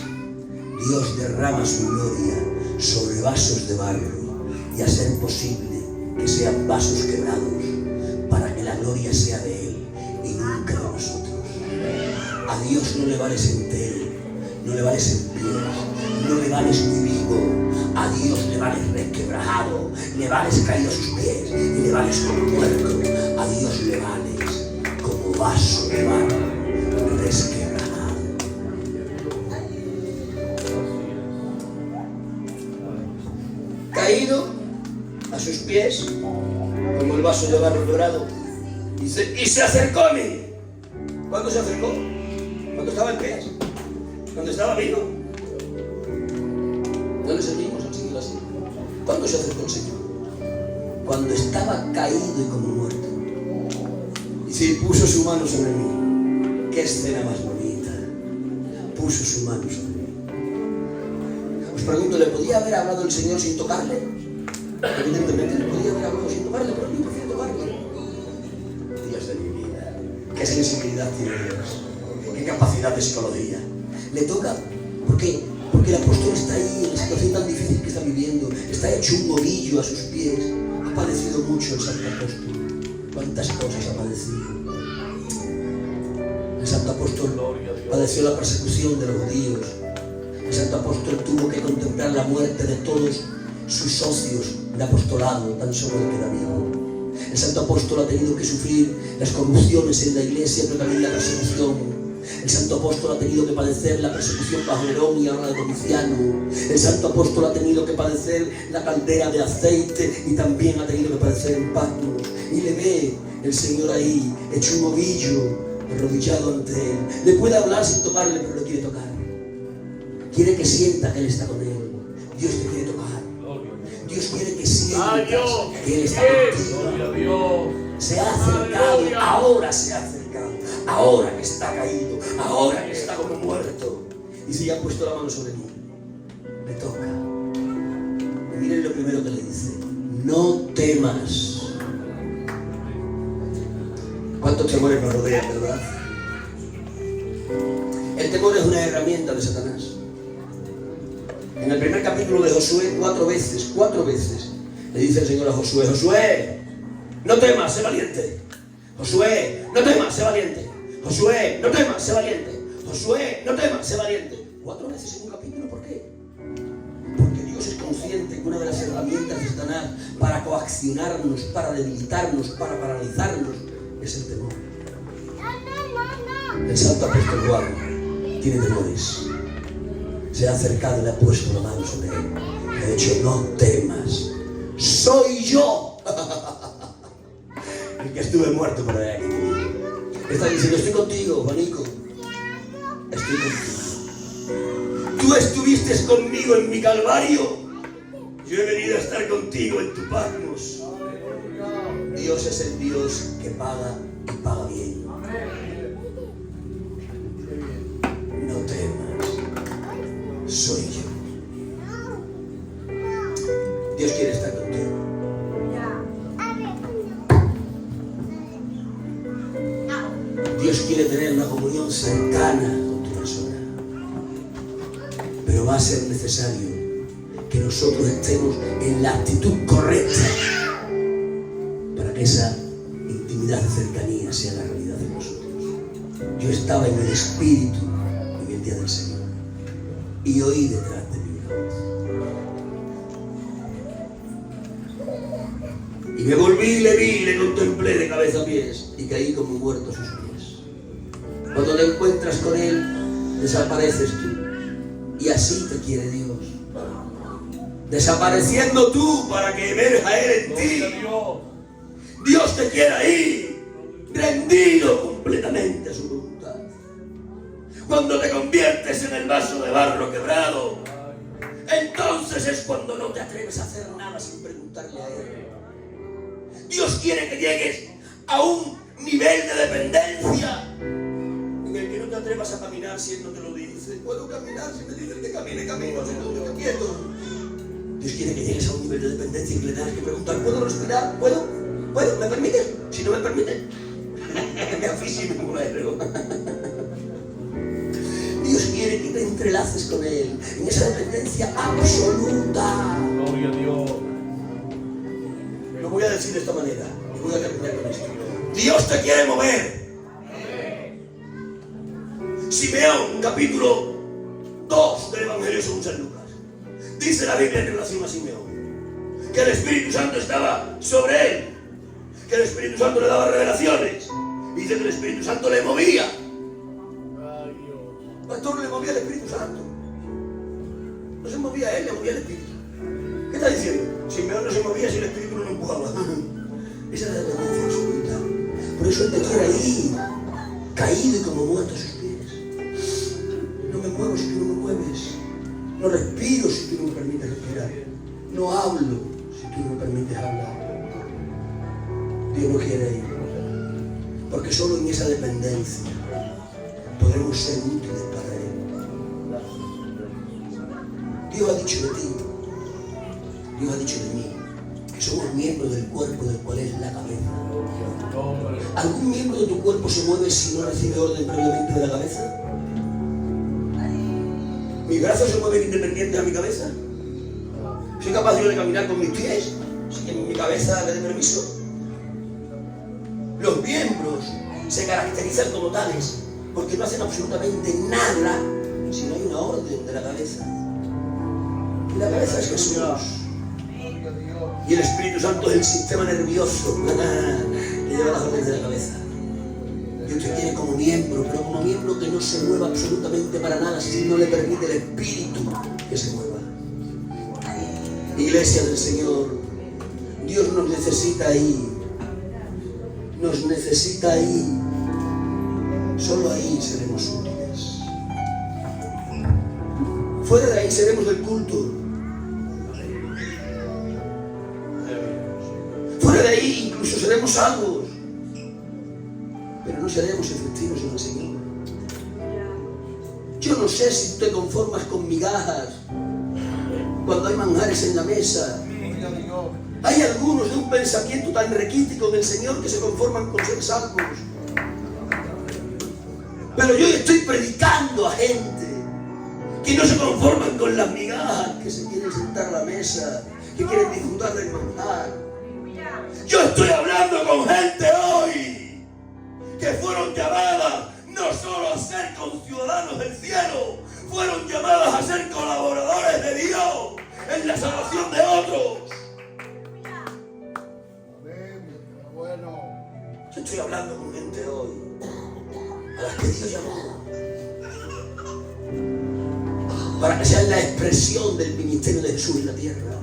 Dios derrama su gloria sobre vasos de barro y a ser posible que sean vasos quebrados para que la gloria sea de Él y nunca de nosotros. A Dios no le vales entero, no le vales en pie, no le vales muy vivo. A Dios le vales resquebrajado, le vales caído a sus pies y le vales como muerto. A Dios le vales como vaso de barro resquebrajado. Caído a sus pies como el vaso de barro quebrado. Y se acercó a mí. ¿Cuándo se acercó? Cuando estaba en pies, cuando estaba vivo. No le servimos al Señor así. ¿Cuándo se acercó el Señor? Cuando estaba caído y como muerto. Y si puso su mano sobre mí. Qué escena más bonita. Puso su mano sobre mí. Os pregunto, ¿le podía haber hablado el Señor sin tocarle? Evidentemente le podía haber hablado sin tocarle, pero yo prefiero tocarle. Dios de mi vida. Qué sensibilidad tiene Dios. Qué capacidad de psicología. Le toca. ¿Por qué? Porque el apóstol está ahí en la situación tan difícil que está viviendo. Está hecho un ovillo a sus pies. Ha padecido mucho el santo apóstol. ¿Cuántas cosas ha padecido? El santo apóstol padeció la persecución de los judíos. El santo apóstol tuvo que contemplar la muerte de todos sus socios de apostolado, tan solo le queda vivo. El santo apóstol ha tenido que sufrir las corrupciones en la iglesia, pero también la persecución. El santo apóstol ha tenido que padecer la persecución bajo Nerón y ahora de Domiciano. El santo apóstol ha tenido que padecer la caldera de aceite y también ha tenido que padecer el Patmos. Y le ve el Señor ahí, hecho un ovillo, arrodillado ante él. Le puede hablar sin tocarle, pero le quiere tocar. Quiere que sienta que él está con él. Dios te quiere tocar. Dios quiere que sientas que él está contigo. Se ha acercado, ahora se ha acercado. Ahora que está caído, ahora que está como muerto. Y si ha puesto la mano sobre mí, me toca. Y miren lo primero que le dice: no temas. ¿Cuántos temores nos rodean, verdad? El temor es una herramienta de Satanás. En el primer capítulo de Josué, cuatro veces, le dice el Señor a Josué: Josué, no temas, sé valiente. Josué, no temas, sé valiente. Josué, no temas, sé valiente. Josué, no temas, sé valiente. 4 veces en un capítulo, ¿por qué? Porque Dios es consciente que una de las herramientas de Satanás para coaccionarnos, para debilitarnos, para paralizarnos, es el temor. El santo apóstol Juan tiene temores. Se ha acercado y le ha puesto la mano sobre él. Le ha dicho: no temas, soy yo. El que estuve muerto por ahí. Está diciendo: estoy contigo, Juanico. Estoy contigo. Tú estuviste conmigo en mi calvario. Yo he venido a estar contigo en tu Patmos. Dios es el Dios que paga y paga bien. No temas, soy yo. Dios quiere estar contigo. Dios quiere tener una comunión cercana con tu persona. Pero va a ser necesario que nosotros estemos en la actitud correcta para que esa intimidad de cercanía sea la realidad de nosotros. Yo estaba en el Espíritu en el día del Señor y oí detrás de mí una voz. Y me volví, le vi, le contemplé de cabeza a pies y caí como muerto a sus pies. Cuando te encuentras con Él, desapareces tú. Y así te quiere Dios. Desapareciendo tú para que emerja Él en ti. Dios te quiere ahí, rendido completamente a su voluntad. Cuando te conviertes en el vaso de barro quebrado, entonces es cuando no te atreves a hacer nada sin preguntarle a Él. Dios quiere que llegues a un nivel de dependencia en el que no te atrevas a caminar si Él no te lo dice. Puedo caminar, si me dicen que camine, camino, si no, yo me quieto. Dios quiere que llegues a un nivel de dependencia y que le tengas que preguntar: ¿puedo respirar? ¿Puedo? ¿Me permites? Si no me permite, me aficio y me muero. Dios quiere que te entrelaces con Él en esa dependencia absoluta. Gloria a Dios. Lo voy a decir de esta manera y voy a terminar con esto. Dios te quiere mover. Simeón, capítulo 2 del Evangelio según San Lucas. Dice la Biblia en relación a Simeón que el Espíritu Santo estaba sobre él, que el Espíritu Santo le daba revelaciones. Dice que el Espíritu Santo le movía. El pastor le movía el Espíritu Santo. No se movía él, le movía el Espíritu. ¿Qué está diciendo? Simeón no se movía si el Espíritu no lo empujaba. Esa es la dependencia absoluta. Por eso Él te quiere ahí, caído y como muerto a sus pies. No me muevo si tú no me mueves. No respiro si tú no me permites respirar. No hablo si tú me permites hablar. Dios no quiere ir. Porque solo en esa dependencia podremos ser útiles para Él. Dios ha dicho de ti, Dios ha dicho de mí, que somos miembros del cuerpo del cual es la cabeza. ¿Algún miembro de tu cuerpo se mueve si no recibe orden previamente de la cabeza? ¿Mis brazos se mueven independientes a mi cabeza? ¿Soy capaz yo de caminar con mis pies sin mi cabeza le dé permiso? Los miembros se caracterizan como tales porque no hacen absolutamente nada si no hay una orden de la cabeza. Y la cabeza es Jesús. Y el Espíritu Santo es el sistema nervioso que lleva las órdenes de la cabeza. Dios te quiere como miembro, pero como miembro que no se mueva absolutamente para nada si no le permite el Espíritu que se mueva. Iglesia del Señor, Dios nos necesita ahí. Nos necesita ahí. Solo ahí seremos útiles. Fuera de ahí seremos del culto. Fuera de ahí incluso seremos salvos. Pero no seremos efectivos en el Señor. Yo no sé si te conformas con migajas cuando hay manjares en la mesa. Hay algunos de un pensamiento tan requítico del Señor que se conforman con ser salvos. Pero yo estoy predicando a gente que no se conforman con las migajas, que se quieren sentar a la mesa, que quieren disfrutar del manjar. Yo estoy hablando con gente hoy que fueron llamadas no solo a ser conciudadanos del cielo, fueron llamadas a ser colaboradores de Dios en la salvación de otros. Bueno. Yo estoy hablando con gente hoy a las que Dios llamó para que sean la expresión del ministerio de Jesús en la tierra.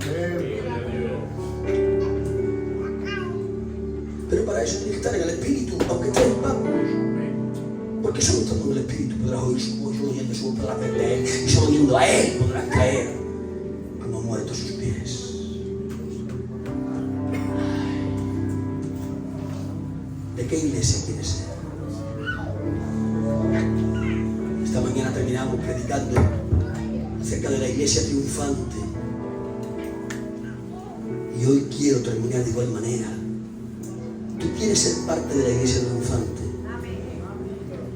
Pero para eso tienes que estar en el Espíritu, aunque estés en Patmos. Porque solo estando en el Espíritu podrás oír su voz, solo oyendo su voz podrás verle a Él, y solo oyendo a Él podrás caer como muertos sus pies. ¿De qué iglesia quieres ser? Esta mañana terminamos predicando acerca de la iglesia triunfante. Y hoy quiero terminar de igual manera. ¿Tú quieres ser parte de la iglesia triunfante?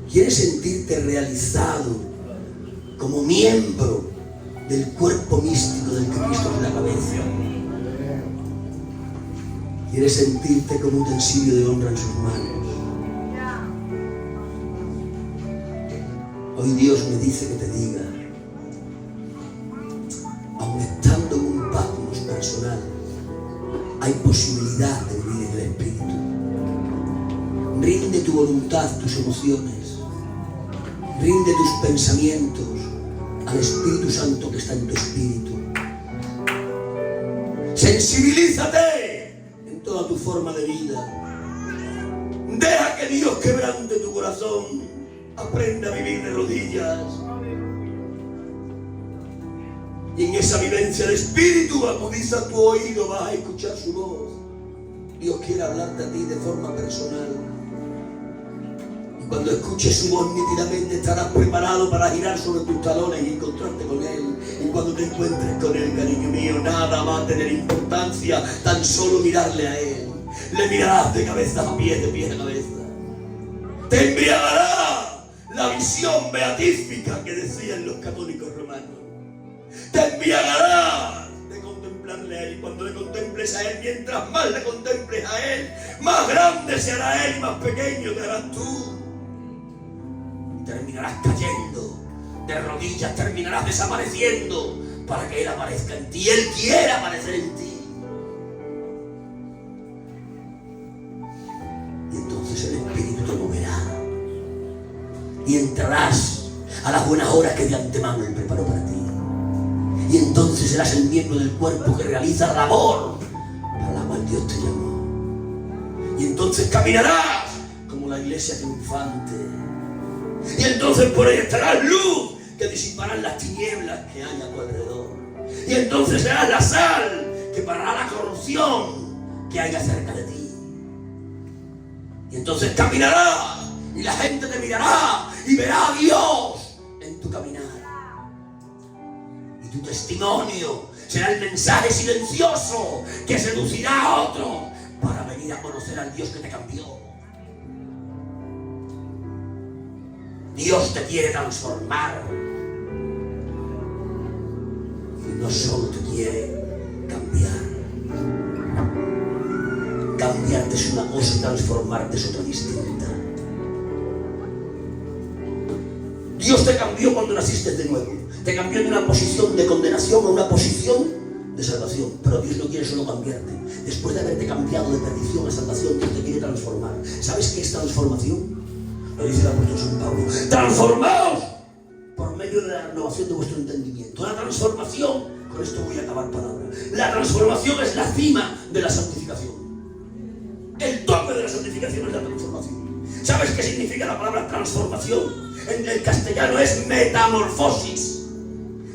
¿Quieres sentirte realizado como miembro del cuerpo místico del que Cristo es la cabeza? ¿Quieres sentirte como un utensilio de honra en sus manos? Hoy Dios me dice que te diga, aun estando en un Patmos personal, hay posibilidad de vivir en el Espíritu. Rinde tu voluntad, tus emociones, rinde tus pensamientos al Espíritu Santo que está en tu espíritu. Sensibilízate en toda tu forma de vida. Deja que Dios quebrante tu corazón. Aprenda a vivir de rodillas. Y en esa vivencia de espíritu agudiza tu oído, vas a escuchar su voz. Dios quiere hablarte a ti de forma personal. Y cuando escuches su voz nítidamente estarás preparado para girar sobre tus talones y encontrarte con Él. Y cuando te encuentres con Él, cariño mío, nada va a tener importancia, tan solo mirarle a Él. Le mirarás de cabeza a pie, de pie a cabeza. Te embriagará la visión beatífica que decían los católicos romanos. Te embriagarás de contemplarle a Él. Y cuando le contemples a Él, mientras más le contemples a Él, más grande se hará Él y más pequeño te harás tú. Y terminarás cayendo de rodillas, terminarás desapareciendo para que Él aparezca en ti. Él quiere aparecer en ti. Y entonces el Espíritu te moverá. Y entrarás a las buenas horas que de antemano Él preparó para ti. Y entonces serás el miembro del cuerpo que realiza la labor para la cual Dios te llamó. Y entonces caminarás como la iglesia triunfante. Y entonces por ahí estarás luz que disiparán las tinieblas que hay a tu alrededor. Y entonces serás la sal que parará la corrupción que haya cerca de ti. Y entonces caminarás y la gente te mirará y verá a Dios en tu caminar. Y tu testimonio será el mensaje silencioso que seducirá a otros para venir a conocer al Dios que te cambió. Dios te quiere transformar. Y no solo te quiere cambiar. Cambiarte es una cosa y transformarte es otra distinta. Dios te cambió cuando naciste de nuevo. Te cambió de una posición de condenación a una posición de salvación. Pero Dios no quiere solo cambiarte. Después de haberte cambiado de perdición a salvación, Dios te quiere transformar. ¿Sabes qué es transformación? Lo dice el apóstol San Pablo. ¡Transformaos! Por medio de la renovación de vuestro entendimiento. La transformación, con esto voy a acabar palabra. La transformación es la cima de la santificación. El tope de la santificación es la transformación. ¿Sabes qué significa la palabra transformación? En el castellano es metamorfosis.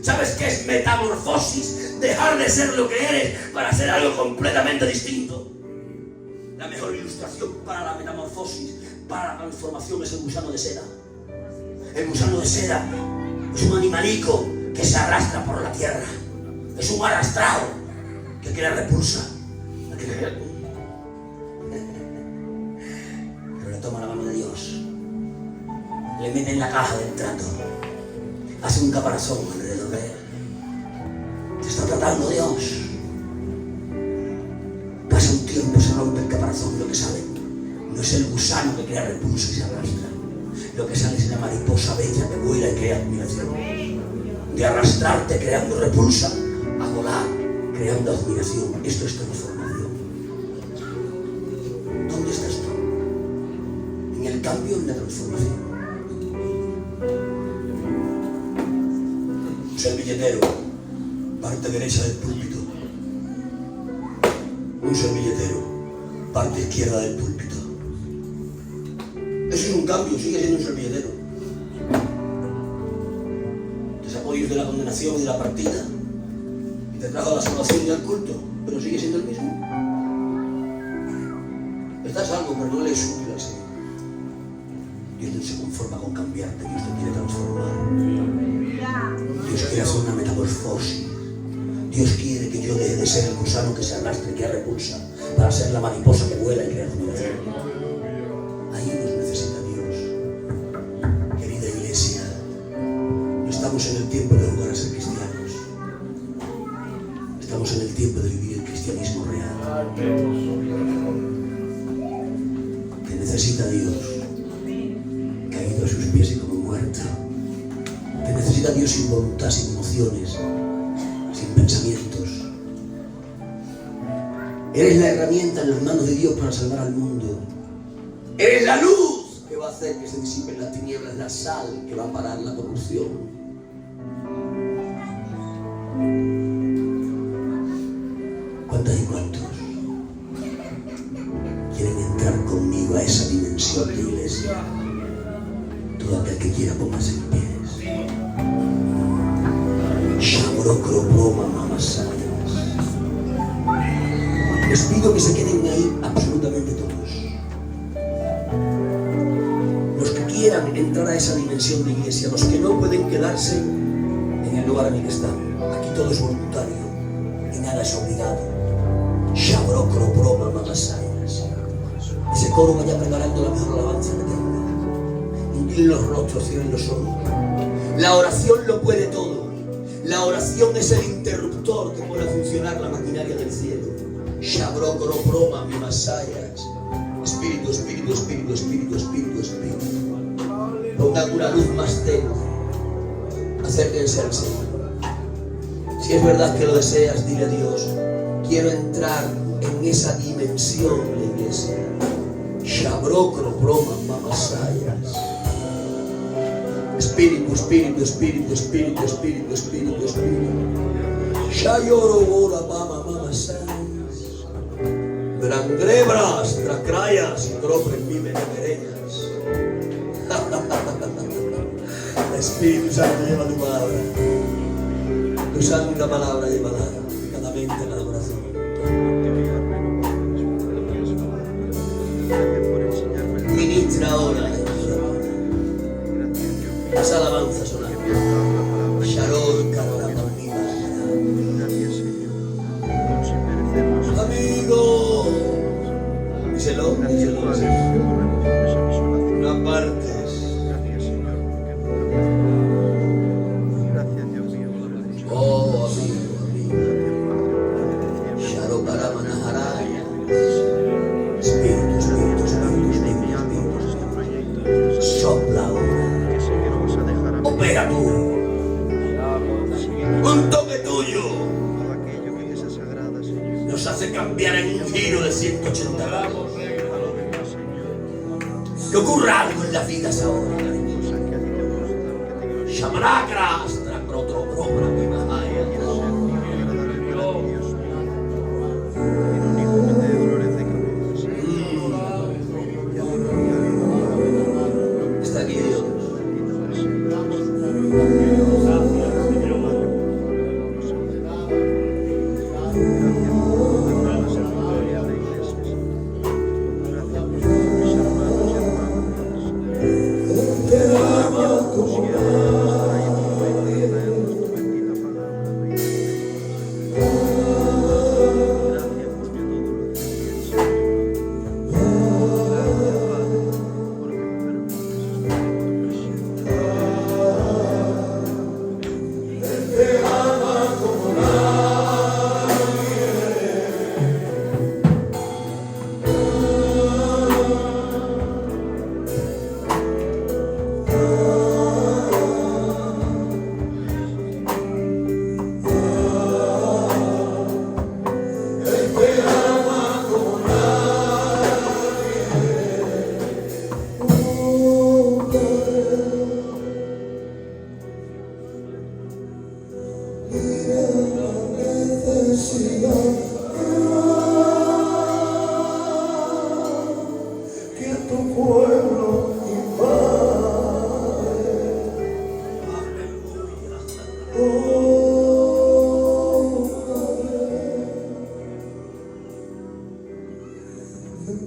¿Sabes qué es metamorfosis? Dejar de ser lo que eres para ser algo completamente distinto. La mejor ilustración para la metamorfosis, para la transformación, es el gusano de seda. El gusano de seda es un animalico que se arrastra por la tierra. Es un arrastrado que quiere repulsa. Pero le toma la mano de Dios. Le mete en la caja del trato. Hace un caparazón alrededor de él. Te está tratando Dios. Pasa un tiempo, se rompe el caparazón. Lo que sale no es el gusano que crea repulsa y se arrastra. Lo que sale es la mariposa bella que vuela y crea admiración. De arrastrarte creando repulsa a volar creando admiración. Esto es transformación. ¿Dónde estás tú? En el cambio, en la transformación. Un servilletero, parte derecha del púlpito. Un servilletero, parte izquierda del púlpito. Eso es un cambio, sigue siendo un servilletero. Te sacó Dios de la condenación y de la partida y te trajo la salvación y el culto, pero sigue siendo el mismo. Estás salvo, pero no le es útil al Señor. Dios no se conforma con cambiarte, Dios te quiere transformar. Dios quiere hacer una metamorfosis. Dios quiere que yo deje de ser el gusano que se arrastra y que repulsa para ser la mariposa que vuela y crea admiración. Ahí nos necesita Dios. Querida iglesia, no estamos en el tiempo de jugar a ser cristianos. Estamos en el tiempo de vivir el cristianismo real. Que necesita Dios, caído a sus pies y como muerto. Que necesita Dios sin voluntad, sin emociones, sin pensamientos. Eres la herramienta en las manos de Dios para salvar al mundo. Eres la luz que va a hacer que se disipen las tinieblas, la sal que va a parar la corrupción. ¿Cuántas y cuántos quieren entrar conmigo a esa dimensión de iglesia? Todo aquel que quiera póngase en pies. Les pido que se queden ahí absolutamente todos. Los que quieran entrar a esa dimensión de iglesia, los que no pueden quedarse en el lugar en el que están. Aquí todo es voluntario y nada es obligado. Ese coro vaya preparando la mejor alabanza que tenga. Inclinen los rostros, cierren los ojos. La oración lo puede todo. La oración es el interruptor que puede funcionar la maquinaria del cielo. Shabrokroma, mi masayas. Espíritu, espíritu, espíritu, espíritu, espíritu, espíritu. Pongan una luz más tenue. Acérquense al Señor. Si es verdad que lo deseas, dile a Dios: quiero entrar en esa dimensión de la iglesia. Shabrokroma, mamasayas. Espíritu, espíritu, espíritu, espíritu, espíritu, espíritu, espíritu. Shayoro, mama, mama, sayas. Drangrebras, tracrayas, cropren, viven emereñas. Espíritu Santo, lleva tu palabra. Tu santa palabra, llévala cada mente, cada corazón. Díselo, díselo. No apartes. Oh, amigo, amigo. Sharoparamanaharaya. Espíritu, Espíritu, Espíritu, Espíritu. Sopla ahora. Opera tú. Un toque tuyo nos hace cambiar en un giro de 180 grados. Que ocurra algo en las vidas ahora. Shamanakras, Trakrotro, Mimahaya. Está aquí Dios.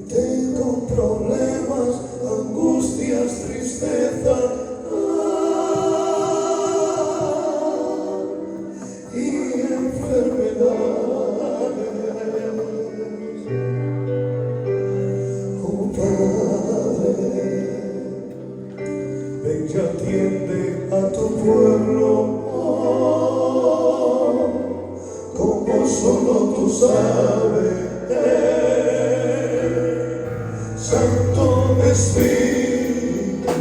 Tengo problemas, angustias, tristeza y enfermedades. Oh Padre, ven y atiende a tu pueblo, como solo tú sabes. Santo Espíritu,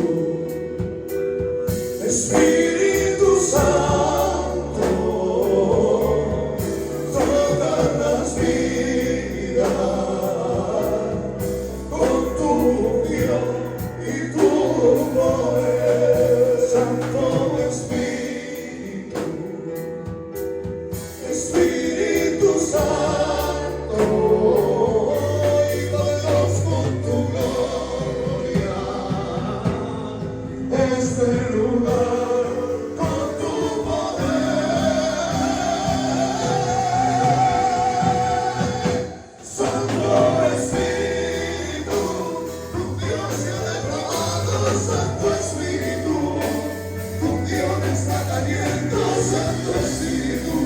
Espíritu Santo, todas las vidas con tu unción y tu poder. Santo Espíritu, Espíritu Santo. Este lugar con tu poder, Santo Espíritu, tu Dios se ha derramado, Santo Espíritu, tu Dios está cayendo, Santo Espíritu,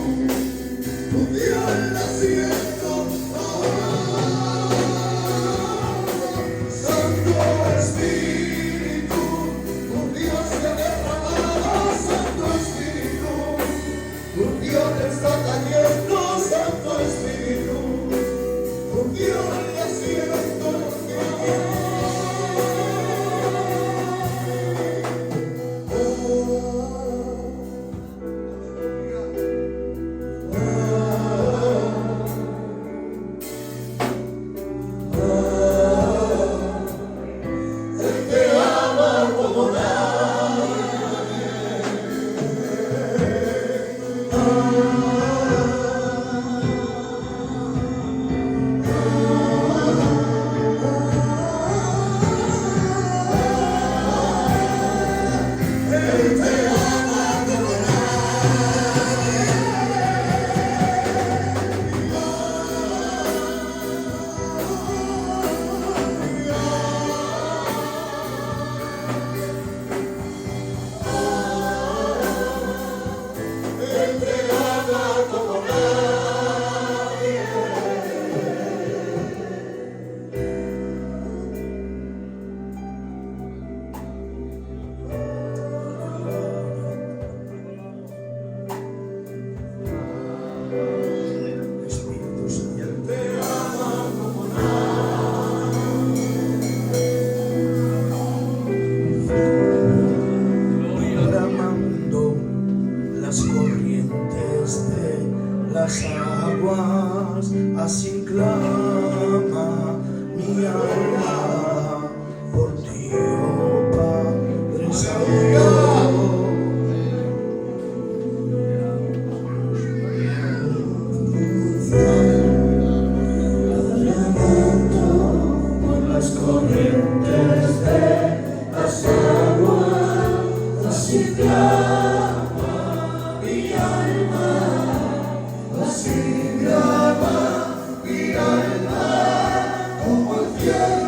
tu Dios naciendo, Santo Espíritu. Dios está cayendo, Santo Espíritu, tu Dios naciendo, más, así clama mi alma por ti, oh Padre Santo. Por las corrientes de las aguas, así clama mi alma, así clama mi alma como el cielo.